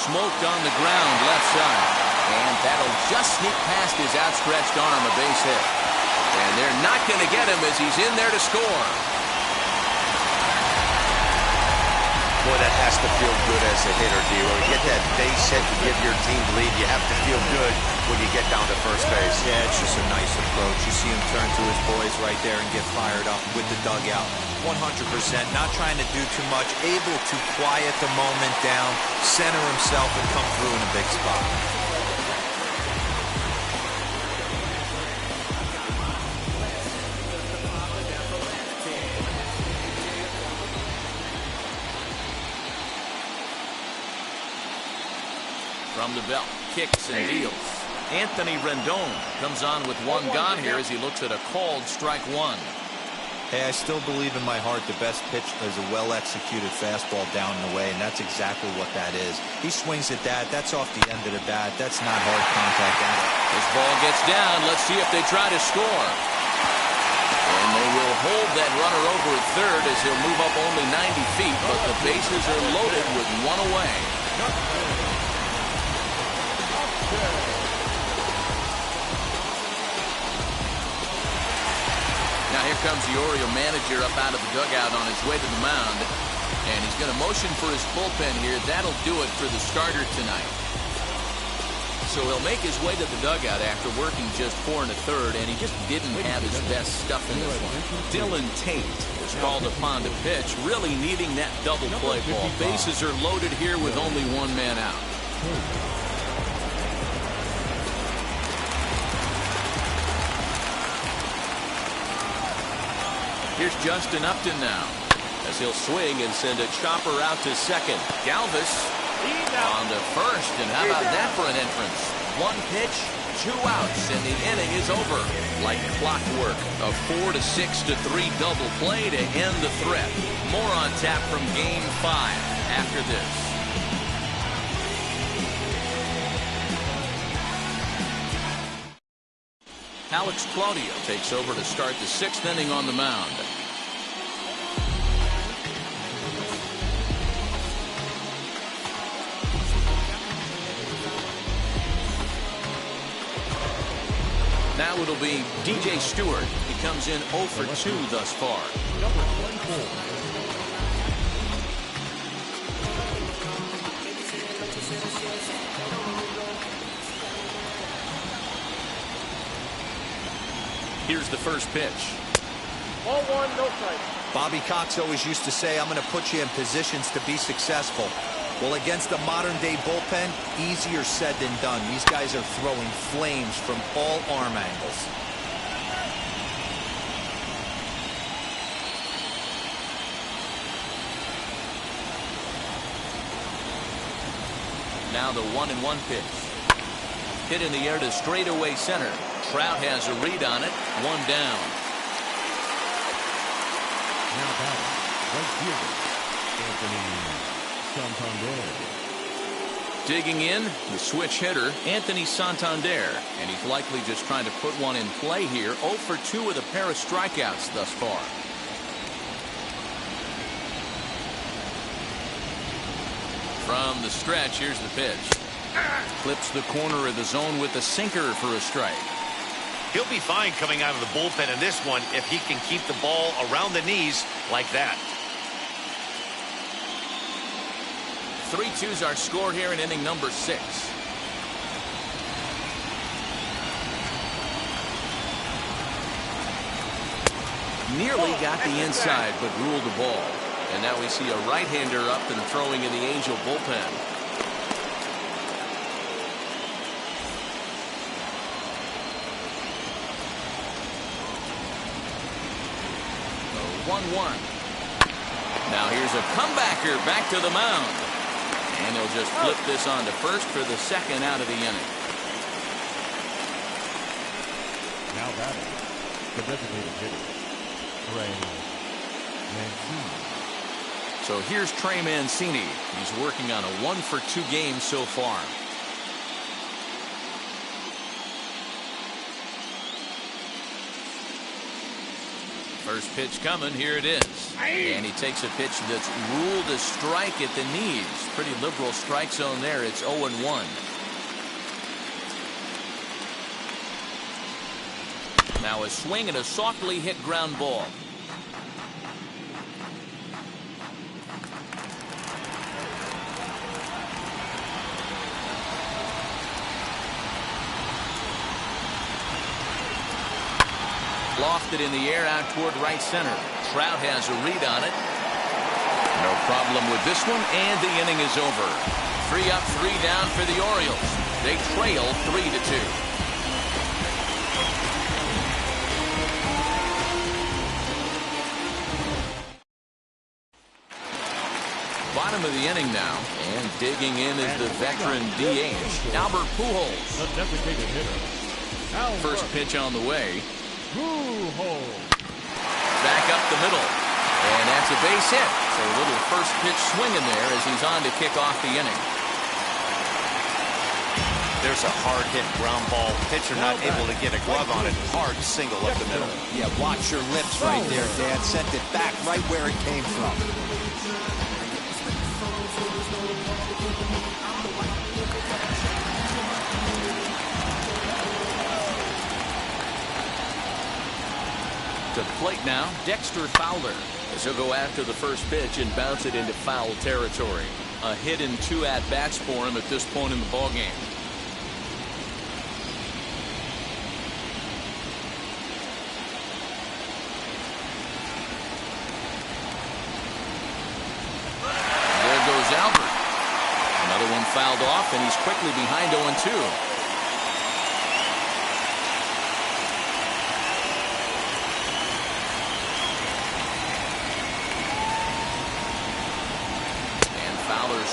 Smoked on the ground left side. And that'll just sneak past his outstretched arm, a base hit. And they're not going to get him as he's in there to score. Boy, that has to feel good as a hitter, D. When you get that base hit to give your team the lead, you have to feel good when you get down to first base. Yeah, it's just a nice approach. You see him turn to his boys right there and get fired up with the dugout. 100%, not trying to do too much, able to quiet the moment down, center himself, and come through in a big spot. From the belt, kicks and deals. Anthony Rendon comes on with one gone here as he looks at a called strike one. Hey, I still believe in my heart the best pitch is a well-executed fastball down and away, and that's exactly what that is. He swings at that. That's off the end of the bat. That's not hard contact at all. This ball gets down. Let's see if they try to score. And they will hold that runner over at third as he'll move up only 90 feet, but the bases are loaded with one away. Now here comes the Oriole manager up out of the dugout on his way to the mound. And he's going to motion for his bullpen here. That'll do it for the starter tonight. So he'll make his way to the dugout after working just 4 1/3, and he just didn't have his best stuff in this one. Dylan Tate was called upon to pitch, really needing that double play ball. Bases are loaded here with only one man out. Here's Justin Upton now, as he'll swing and send a chopper out to second. Galvis on to first, and how about that for an entrance? 1 pitch, 2 outs, and the inning is over. Like clockwork, a 4-6-3 double play to end the threat. More on tap from Game 5 after this. Alex Claudio takes over to start the 6th inning on the mound. Now it'll be DJ Stewart. He comes in 0 for 2 thus far. Number 24. Here's the first pitch. Ball 1, no strike. Bobby Cox always used to say, I'm going to put you in positions to be successful. Well, against a modern-day bullpen, easier said than done. These guys are throwing flames from all arm angles. Now the 1-1 pitch. Hit in the air to straightaway center. Trout has a read on it. 1 down. Now batting, right fielder, Anthony Santander. Digging in, the switch hitter, Anthony Santander. And he's likely just trying to put one in play here. 0 for 2 with a pair of strikeouts thus far. From the stretch, here's the pitch. Clips the corner of the zone with the sinker for a strike. He'll be fine coming out of the bullpen in this one if he can keep the ball around the knees like that. 3-2's our score here in inning number 6. Nearly got the inside, but ruled the ball. And now we see a right-hander up and throwing in the Angel bullpen. 1-1. Now here's a comebacker back to the mound. And he'll just flip this on to first for the 2nd out of the inning. Now batting, the designated hitter, Trey Mancini. So here's Trey Mancini. He's working on a 1 for 2 game so far. First pitch coming. Here it is. And he takes a pitch that's ruled a strike at the knees. Pretty liberal strike zone there. It's 0-1. Now a swing and a softly hit ground ball. Lofted in the air out toward right center. Trout has a read on it. No problem with this one, and the inning is over. 3 up, 3 down for the Orioles. They trail 3-2. Bottom of the inning now, and digging in is the veteran DH, Albert Pujols. The designated hitter. First pitch on the way. Pujols. Back up the middle, and that's a base hit. So a little first pitch swinging there as he's on to kick off the inning. There's a hard hit ground ball. Pitcher not able to get a glove on it. Hard single up the middle. Yeah, watch your lips right there, Dad. Sent it back right where it came from. To the plate now, Dexter Fowler. As he'll go after the first pitch and bounce it into foul territory. A hit and 2 at-bats for him at this point in the ballgame. There goes Albert. Another one fouled off, and he's quickly behind 0-2.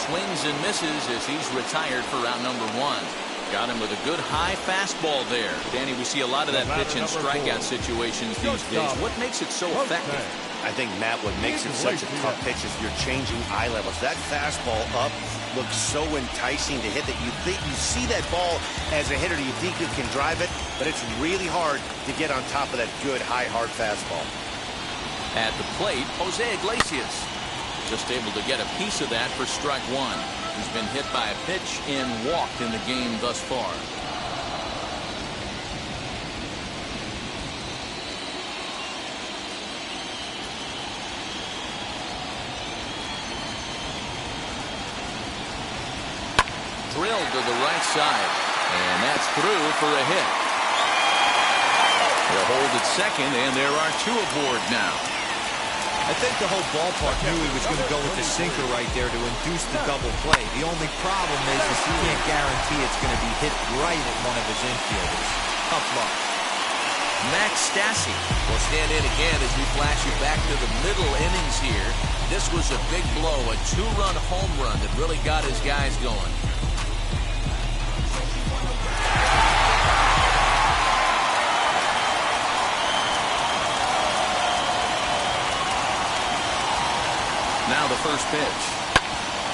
Swings and misses as he's retired for round number 1. Got him with a good high fastball there. Danny, we see a lot of that pitch in strikeout situations these days. What makes it so effective? I think, Matt, what makes it such a tough pitch is you're changing eye levels. That fastball up looks so enticing to hit that you think you see that ball as a hitter, you think you can drive it, but it's really hard to get on top of that good high hard fastball. At the plate, Jose Iglesias. Just able to get a piece of that for strike 1. He's been hit by a pitch and walked in the game thus far. Drilled to the right side, and that's through for a hit. They'll hold at second, and there are 2 aboard now. I think the whole ballpark knew he was going to go with the sinker right there to induce the double play. The only problem is he can't guarantee it's going to be hit right at one of his infielders. Tough luck. Max Stassi will stand in again as we flash you back to the middle innings here. This was a big blow, a 2-run home run that really got his guys going. Now the first pitch.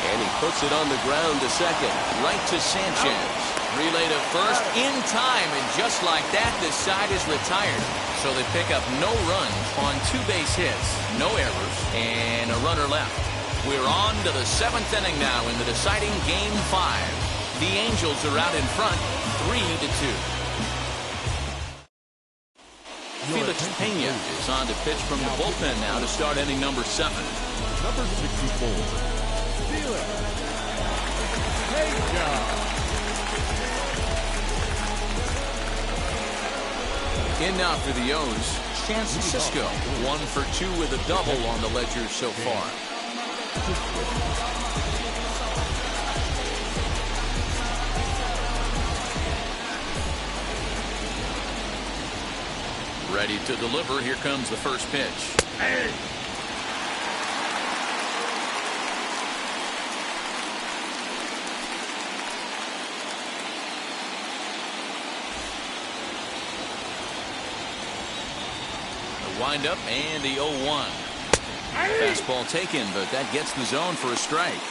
And he puts it on the ground to second. Right to Sanchez. Relay to first in time. And just like that, this side is retired. So they pick up no runs on 2 base hits. No errors. And a runner left. We're on to the 7th inning now in the deciding Game 5. The Angels are out in front 3-2. Felix Pena is on to pitch from the bullpen now to start inning number 7. Number 64. Felix Pena. In now for the O's, Chance Cisco. 1 for 2 with a double on the ledger so far. Ready to deliver. Here comes the first pitch. Hey. Wind up and the 0-1. Fastball taken, but that gets the zone for a strike.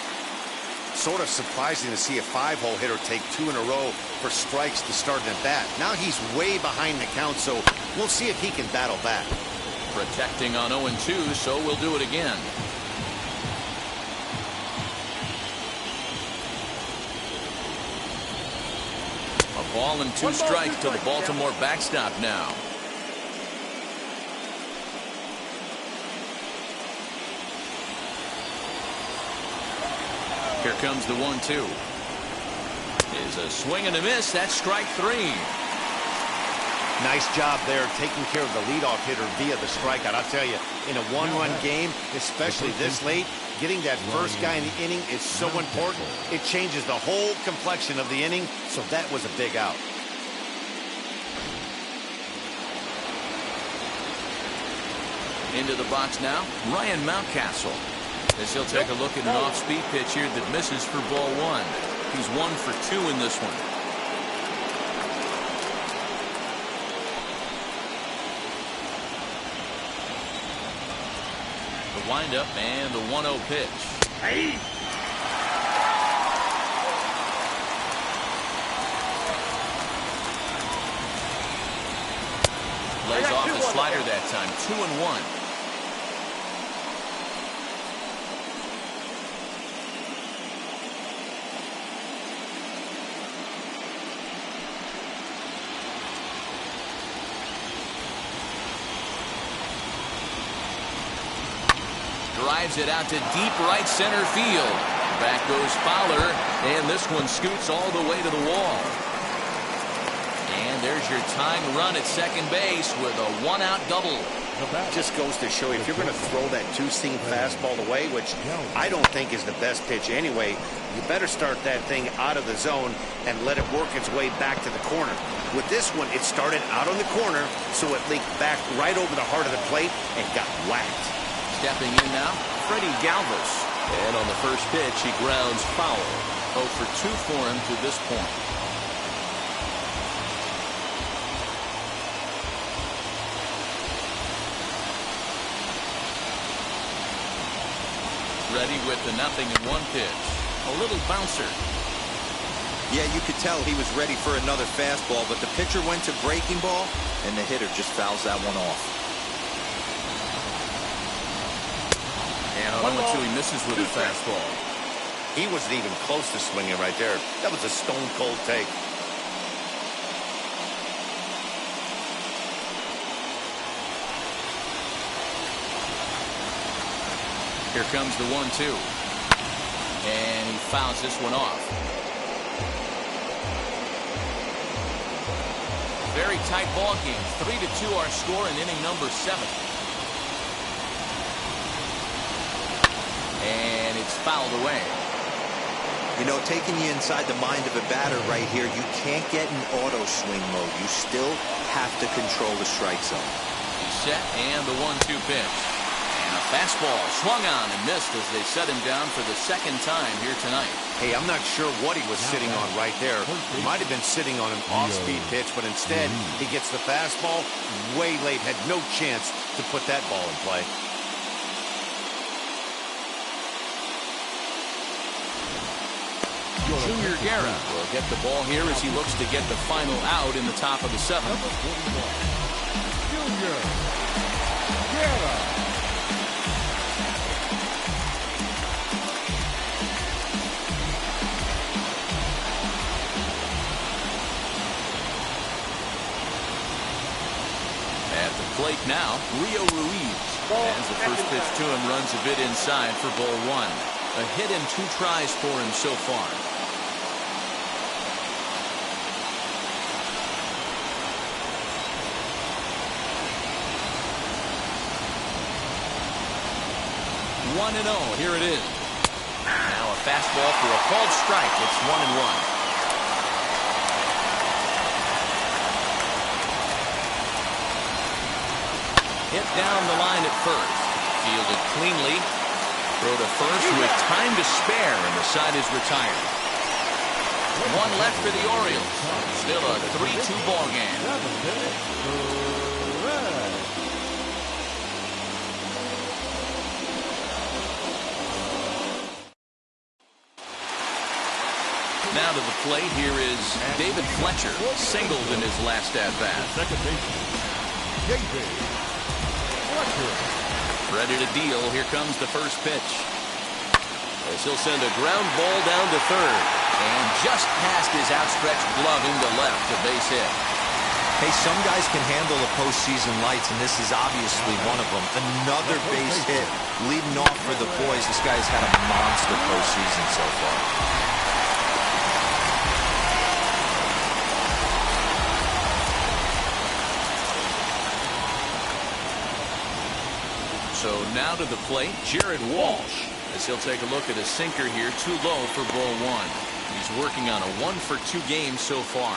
Sort of surprising to see a 5-hole hitter take 2 in a row for strikes to start an at-bat. Now he's way behind the count, so we'll see if he can battle back. Protecting on 0-2, so we'll do it again. A ball and 2 strikes to the Baltimore backstop now. Here comes the 1-2. Is a swing and a miss. That's strike 3. Nice job there taking care of the leadoff hitter via the strikeout. I'll tell you, in a one-run game, especially this late, getting that first guy in the inning is so important. It changes the whole complexion of the inning, so that was a big out. Into the box now, Ryan Mountcastle. As he'll take a look at an off-speed pitch here that misses for ball one. He's 1 for 2 in this one. The windup and the 1-0 pitch. Hey. Lays off the slider that time. 2-1. Drives it out to deep right center field. Back goes Fowler, and this one scoots all the way to the wall. And there's your tying run at second base with a 1-out double. Just goes to show you, if you're going to throw that two-seam fastball away, which I don't think is the best pitch anyway, you better start that thing out of the zone and let it work its way back to the corner. With this one, it started out on the corner, so it leaked back right over the heart of the plate and got whacked. Stepping in now, Freddie Galvis. And on the first pitch, he grounds foul. 0 for 2 for him to this point. Ready with the 0-1 pitch. A little bouncer. Yeah, you could tell he was ready for another fastball, but the pitcher went to breaking ball, and the hitter just fouls that one off. And on 0-2, he misses with a fastball. He wasn't even close to swinging right there. That was a stone-cold take. Here comes the 1-2. And he fouls this one off. Very tight ball game. 3-2 our score in inning number 7. And it's fouled away. You know, taking you inside the mind of a batter right here, you can't get in auto swing mode. You still have to control the strike zone. He's set, and the 1-2 pitch. And a fastball swung on and missed as they set him down for the second time here tonight. Hey, I'm not sure what he was sitting on right there. He might have been sitting on an off-speed pitch, but instead he gets the fastball way late. Had no chance to put that ball in play. Junior Guerra will get the ball here as he looks to get the final out in the top of the 7th. Junior Guerra. At the plate now, Rio Ruiz. As the first pitch to him runs a bit inside for ball 1. A hit and 2 tries for him so far. One and 0. Here it is. Now a fastball for a called strike. It's 1-1. Hit down the line at first. Fielded cleanly. Throw to first with time to spare, and the side is retired. 1 left for the Orioles. Still a 3-2 ball game. Now to the plate, here is David Fletcher, singled in his last at-bat. Second baseman, David Fletcher. Ready to deal, here comes the first pitch. As he'll send a ground ball down to third. And just past his outstretched glove into left, a base hit. Hey, some guys can handle the postseason lights, and this is obviously one of them. Another base hit, leading off for the boys. This guy's had a monster postseason so far. Now to the plate, Jared Walsh, as he'll take a look at a sinker here, too low for ball one. He's working on a 1-for-2 game so far.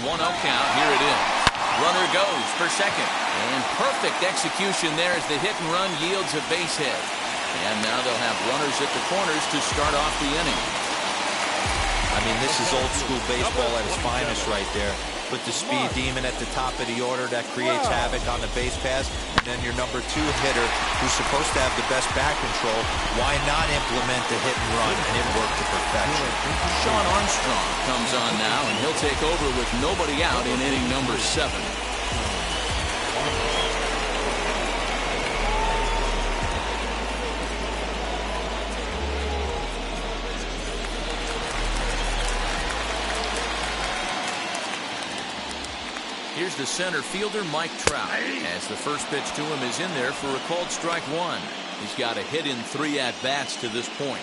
One out count. Here it is. Runner goes for second. And perfect execution there as the hit and run yields a base hit. And now they'll have runners at the corners to start off the inning. I mean, this is old school baseball at its finest right there. With the speed demon at the top of the order that creates havoc on the base pass. And then your number 2 hitter who's supposed to have the best bat control. Why not implement the hit and run? And it worked to perfection. Sean Armstrong comes on now, and he'll take over with nobody out in inning number 7. Here's the center fielder, Mike Trout, as the first pitch to him is in there for a called strike 1. He's got a hit in 3 at-bats to this point.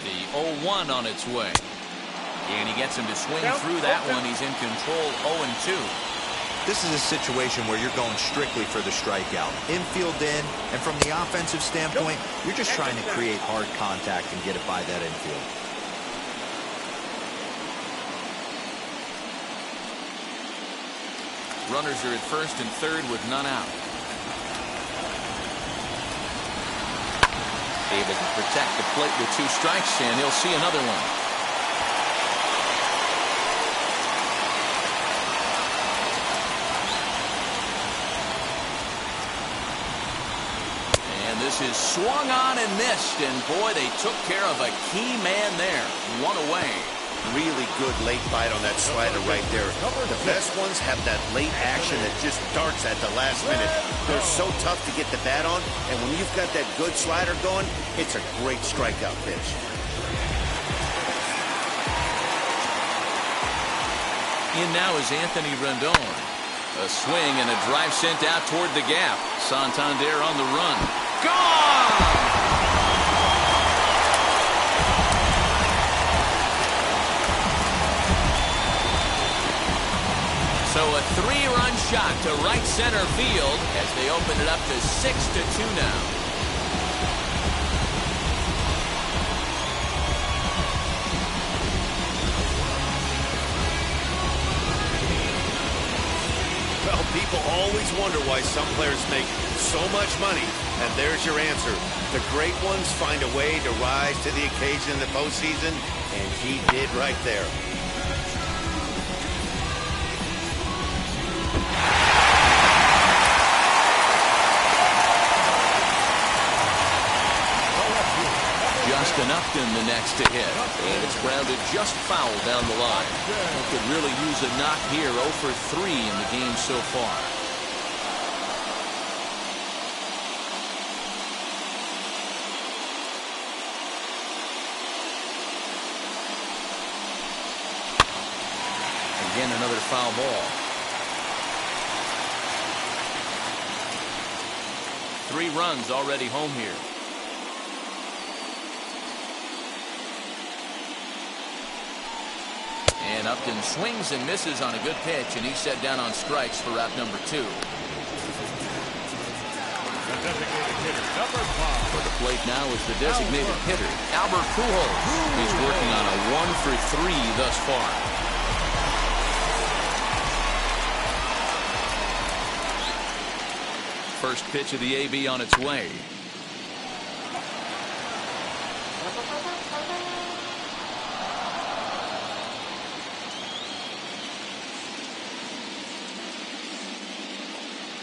The 0-1 on its way. And he gets him to swing through that one. He's in control, 0-2. This is a situation where you're going strictly for the strikeout. Infield in, and from the offensive standpoint, you're just trying to create hard contact and get it by that infield. Runners are at first and third with none out. Able to protect the plate with 2 strikes, and he'll see another one. This is swung on and missed, and boy, they took care of a key man there. 1 away. Really good late bite on that slider right there. The best ones have that late action that just darts at the last minute. They're so tough to get the bat on, and when you've got that good slider going, it's a great strikeout pitch. In now is Anthony Rendon. A swing and a drive sent out toward the gap. Santander on the run. Gone! So a 3-run shot to right center field as they open it up to 6-2 now. Well, people always wonder why some players make so much money, and there's your answer. The great ones find a way to rise to the occasion in the postseason, and he did right there. Justin Upton the next to hit, and it's grounded just foul down the line. Could really use a knock here. 0 for 3 in the game so far. Again, another foul ball. 3 runs already home here. And Upton swings and misses on a good pitch, and he's set down on strikes for out number 2. The designated hitter, number 5. For the plate now is the designated hitter, Albert Pujols. He's working on a 1 for 3 thus far. First pitch of the AB on its way.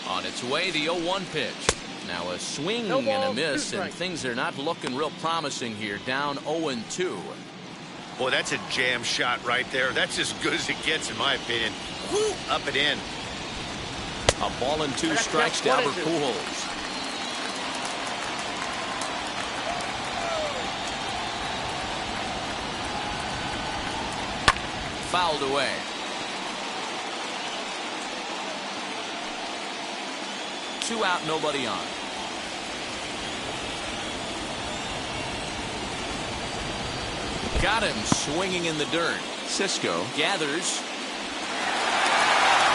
On its way, the 0-1 pitch. Now a swing and a miss, and things are not looking real promising here. Down 0-2. Boy, that's a jam shot right there. That's as good as it gets, in my opinion. Woo, up and in. A ball and 2 strikes to Albert Pujols. Fouled away. 2 out, nobody on. Got him swinging in the dirt. Cisco gathers.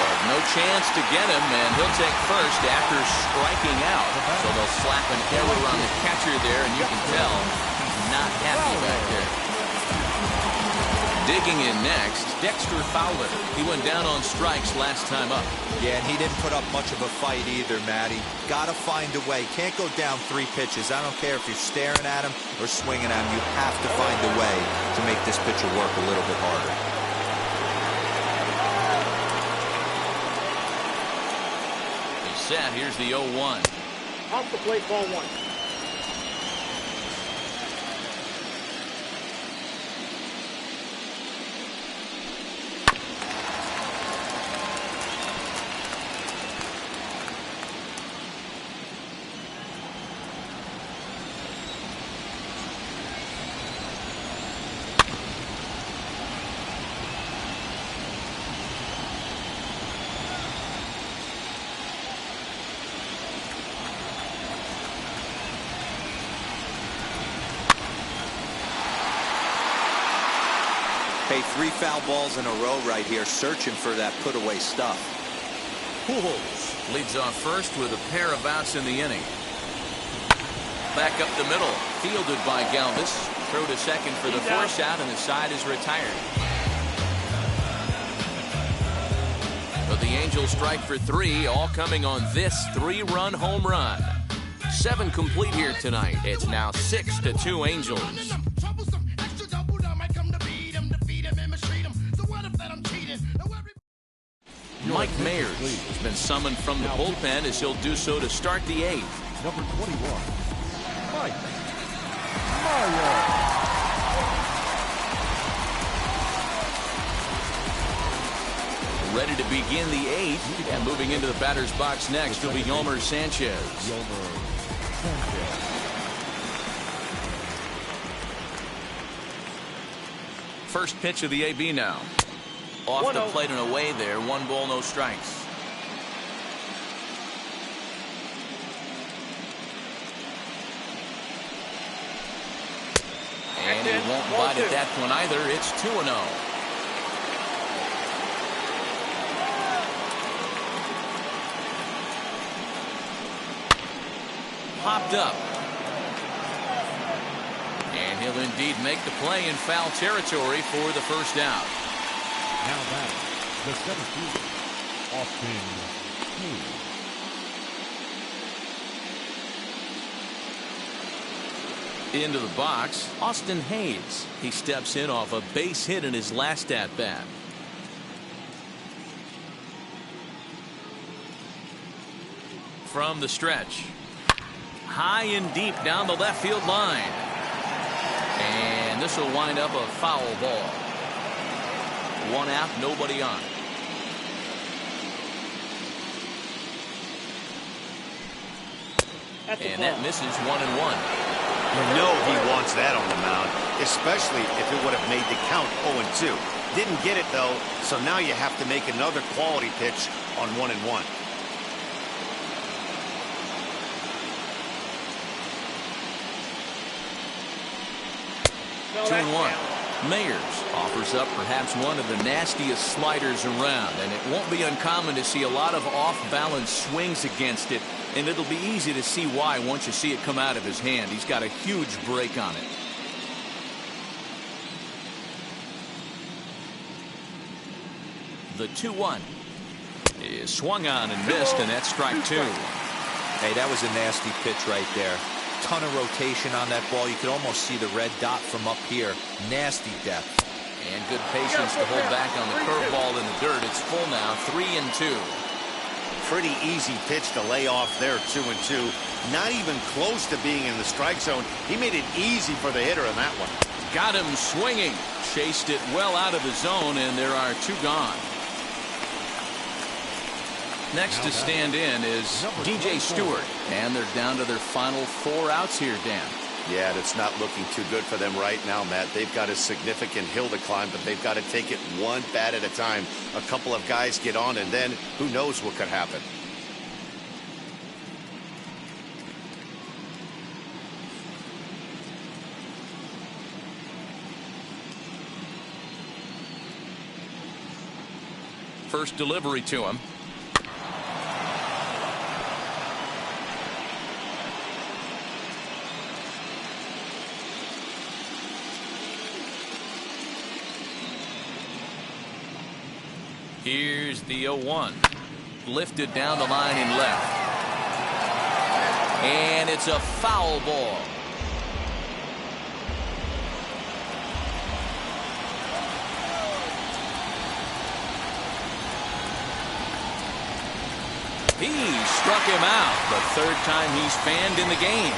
But no chance to get him, and he'll take first after striking out. So they'll slap an error on the catcher there, and you can tell he's not happy back there. Digging in next, Dexter Fowler. He went down on strikes last time up. Yeah, and he didn't put up much of a fight either, Matty. Got to find a way. Can't go down 3 pitches. I don't care if you're staring at him or swinging at him. You have to find a way to make this pitcher work a little bit harder. He's set. Here's the 0-1. Off the plate, ball 1. Hey, 3 foul balls in a row right here, searching for that put-away stuff. Pujols leads off first with a pair of outs in the inning. Back up the middle, fielded by Galvis. Throw to second for the force out, and the side is retired. But the Angels strike for 3, all coming on this 3-run home run. 7 complete here tonight. It's now 6-2 Angels. Mike Mayers has been summoned from the bullpen as he'll do so to start the 8th. Number 21, Mike Myers. Ready to begin the 8th, and moving into the batter's box next will be Yomer Sanchez. First pitch of the AB now. Off the plate and away there. 1 ball, no strikes. And he won't bite at that one either. It's 2-0. Popped up. And he'll indeed make the play in foul territory for the first out. Now back, the 17th, Austin Hayes. Into the box, Austin Hayes. He steps in off a base hit in his last at-bat. From the stretch. High and deep down the left field line. And this will wind up a foul ball. 1 out, nobody on. And that misses 1-1. You know he wants that on the mound, especially if it would have made the count 0-2. Didn't get it, though, so now you have to make another quality pitch on 1-1. No, 2-1. Mayers offers up perhaps one of the nastiest sliders around, and it won't be uncommon to see a lot of off-balance swings against it, and it'll be easy to see why once you see it come out of his hand. He's got a huge break on it. The 2-1 is swung on and missed, and that's strike 2. Hey, that was a nasty pitch right there. Ton of rotation on that ball. You could almost see the red dot from up here. Nasty depth. And good patience to hold back on the curveball in the dirt. It's full now, 3-2. Pretty easy pitch to lay off there, 2-2. Not even close to being in the strike zone. He made it easy for the hitter in that one. Got him swinging. Chased it well out of the zone, and there are 2 gone. Next to stand in is DJ Stewart, and they're down to their final 4 outs here, Dan. Yeah, it's not looking too good for them right now, Matt. They've got a significant hill to climb, but they've got to take it one bat at a time. A couple of guys get on, and then who knows what could happen. first delivery to him. Here's the 0-1. Lifted down the line in left. And it's a foul ball. He struck him out. The third time he's fanned in the game.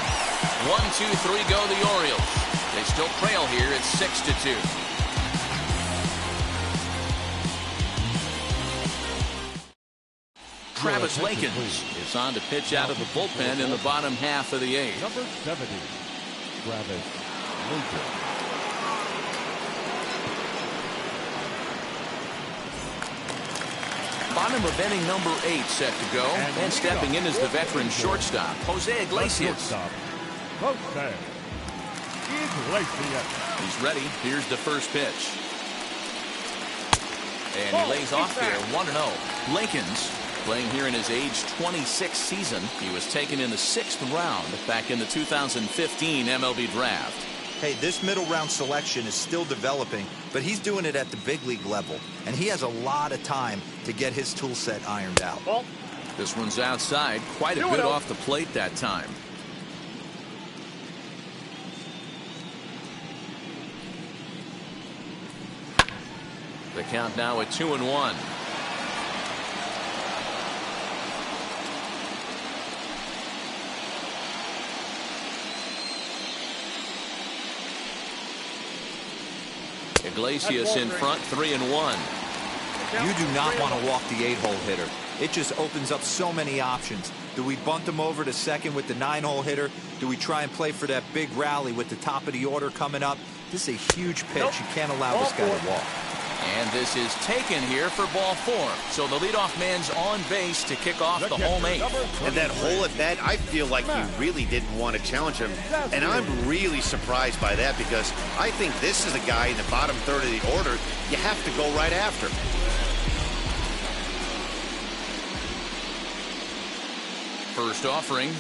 1-2-3 go the Orioles. They still trail here at 6-2. Travis Lakins is on to pitch out of the bullpen in the bottom half of the 8th. Number 70, Travis Lakins. Bottom of inning number 8 set to go. And stepping in is the veteran shortstop, Jose Iglesias. Jose Iglesias. He's ready. Here's the first pitch. And he lays off there 1-0. Lakins, playing here in his age 26 season. He was taken in the 6th round back in the 2015 MLB draft. Hey, this middle round selection is still developing, but he's doing it at the big league level, and he has a lot of time to get his tool set ironed out. This one's outside. Quite a bit off the plate that time. The count now at 2-1. Iglesias in front, 3-1. You do not want to walk the 8-hole hitter. It just opens up so many options. Do we bunt him over to second with the 9-hole hitter? Do we try and play for that big rally with the top of the order coming up? This is a huge pitch. You can't allow this guy to walk. And this is taken here for ball 4. So the leadoff man's on base to kick off the home 8th. And that hole at bat, I feel like he really didn't want to challenge him. And I'm really surprised by that because I think this is a guy in the bottom third of the order you have to go right after. First offering.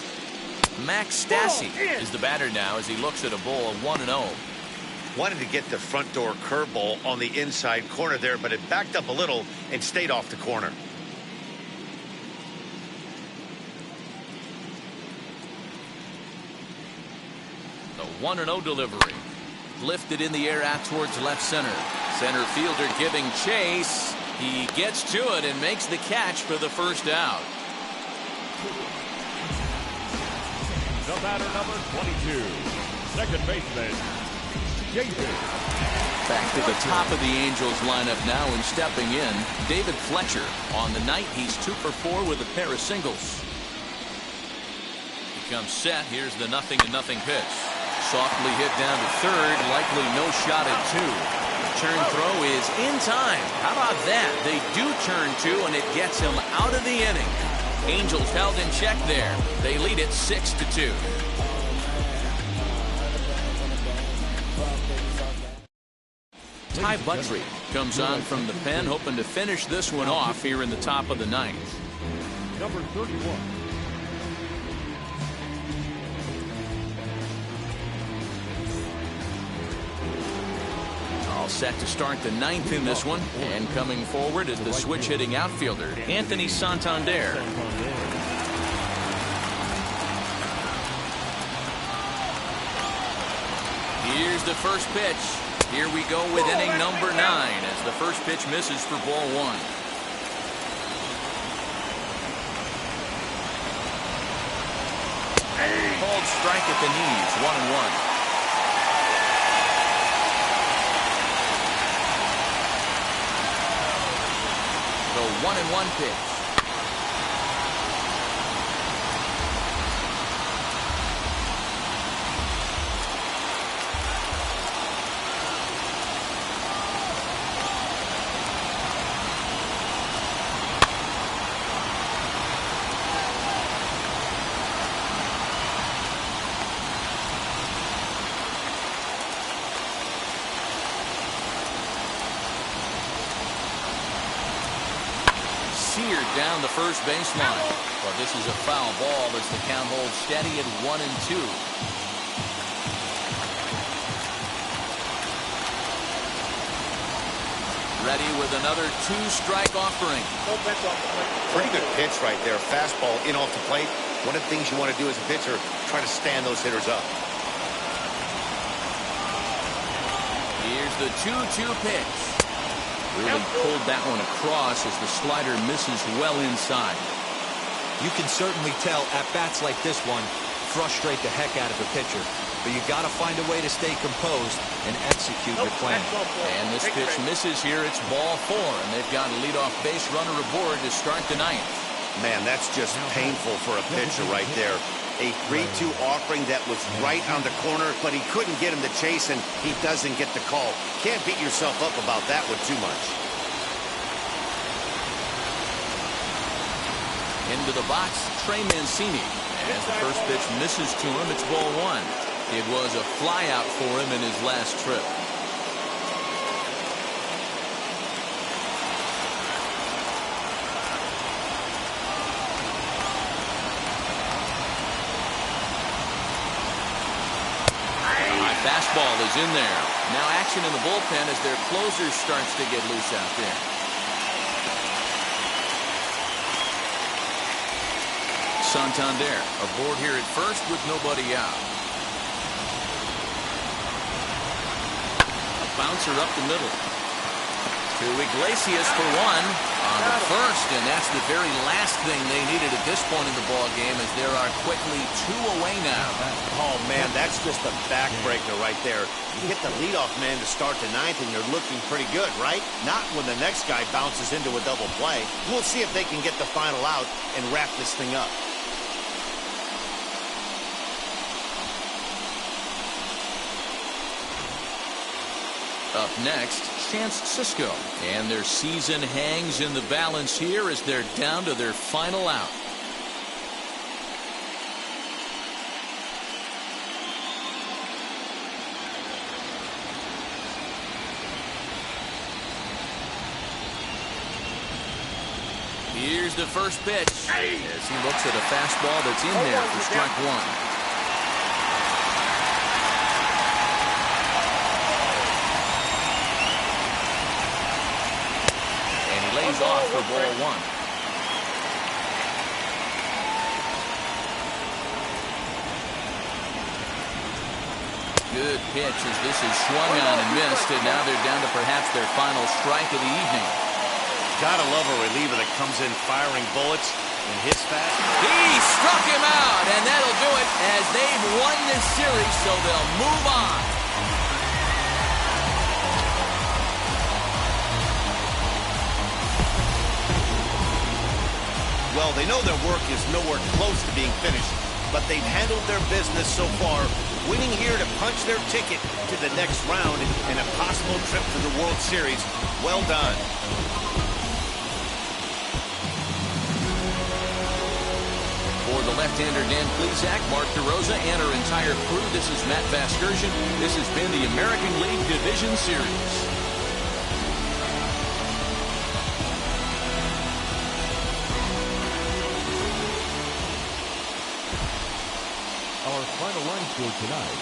Max Stassi is the batter now as he looks at a ball of 1-0. Wanted to get the front door curveball on the inside corner there, but it backed up a little and stayed off the corner. The 1-0 delivery. Lifted in the air out towards left center. Center fielder giving chase. He gets to it and makes the catch for the first out. The batter, number 22, second baseman, Back to the top of the Angels lineup now, and stepping in, David Fletcher. On the night, he's 2 for 4 with a pair of singles. He comes set. Here's the 0-0 pitch. Softly hit down to third. Likely no shot at 2. The turn throw is in time. How about that? They do turn 2, and it gets him out of the inning. Angels held in check there. They lead it 6-2. Ty Buttrey comes on from the pen, hoping to finish this one off here in the top of the 9th. number 31. All set to start the 9th in this one. And coming forward is the switch-hitting outfielder, Anthony Santander. Here's the first pitch. Here we go with inning number 9 as the first pitch misses for ball 1. Called strike at the knees, 1-1. The 1-1 pitch. down the first baseline. Well, this is a foul ball as the count holds steady at 1-2. Ready with another two-strike offering. Pretty good pitch right there. Fastball in off the plate. One of the things you want to do as a pitcher, try to stand those hitters up. Here's the 2-2 pitch. Really pulled that one across as the slider misses well inside. You can certainly tell at-bats like this one frustrate the heck out of the pitcher. But you got to find a way to stay composed and execute your plan. And this pitch misses here. It's ball 4, and they've got a leadoff base runner aboard to start the ninth. Man, that's just painful for a pitcher right there. A 3-2 offering that was right on the corner, but he couldn't get him to chase, and he doesn't get the call. Can't beat yourself up about that one too much. Into the box, Trey Mancini. As the first pitch misses to him, it's ball 1. It was a flyout for him in his last trip. High fastball is in there. Now action in the bullpen as their closer starts to get loose out there. Santander aboard here at first with nobody out. Bouncer up the middle to Iglesias for 1 on the first, and that's the very last thing they needed at this point in the ball game, as there are quickly 2 away now. Oh man, that's just a backbreaker right there. You get the leadoff man to start the ninth, and you're looking pretty good, right? Not when the next guy bounces into a double play. We'll see if they can get the final out and wrap this thing up. Up next, Chance Sisco. And their season hangs in the balance here as they're down to their final out. Here's the first pitch as he looks at a fastball that's in there for strike 1. Off for ball 1. Good pitch as this is swung on and missed, and now they're down to perhaps their final strike of the evening. Gotta love a reliever that comes in firing bullets in his fashion. He struck him out, and that'll do it as they've won this series, so they'll move on. Well, they know their work is nowhere close to being finished, but they've handled their business so far, winning here to punch their ticket to the next round and a possible trip to the World Series. Well done. For the left-hander Dan Plesac, Mark DeRosa, and our entire crew, this is Matt Vasgersian. This has been the American League Division Series. Our final line score tonight.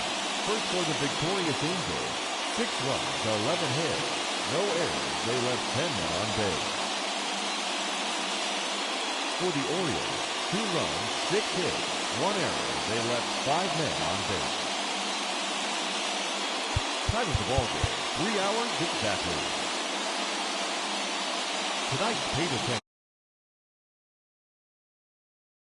First for the victorious Angels, 6 runs, 11 hits, no errors. They left 10 men on base. For the Orioles, 2 runs, 6 hits, 1 error. They left 5 men on base. Time of the ball game, 3 hours exactly. Tonight's paid attention.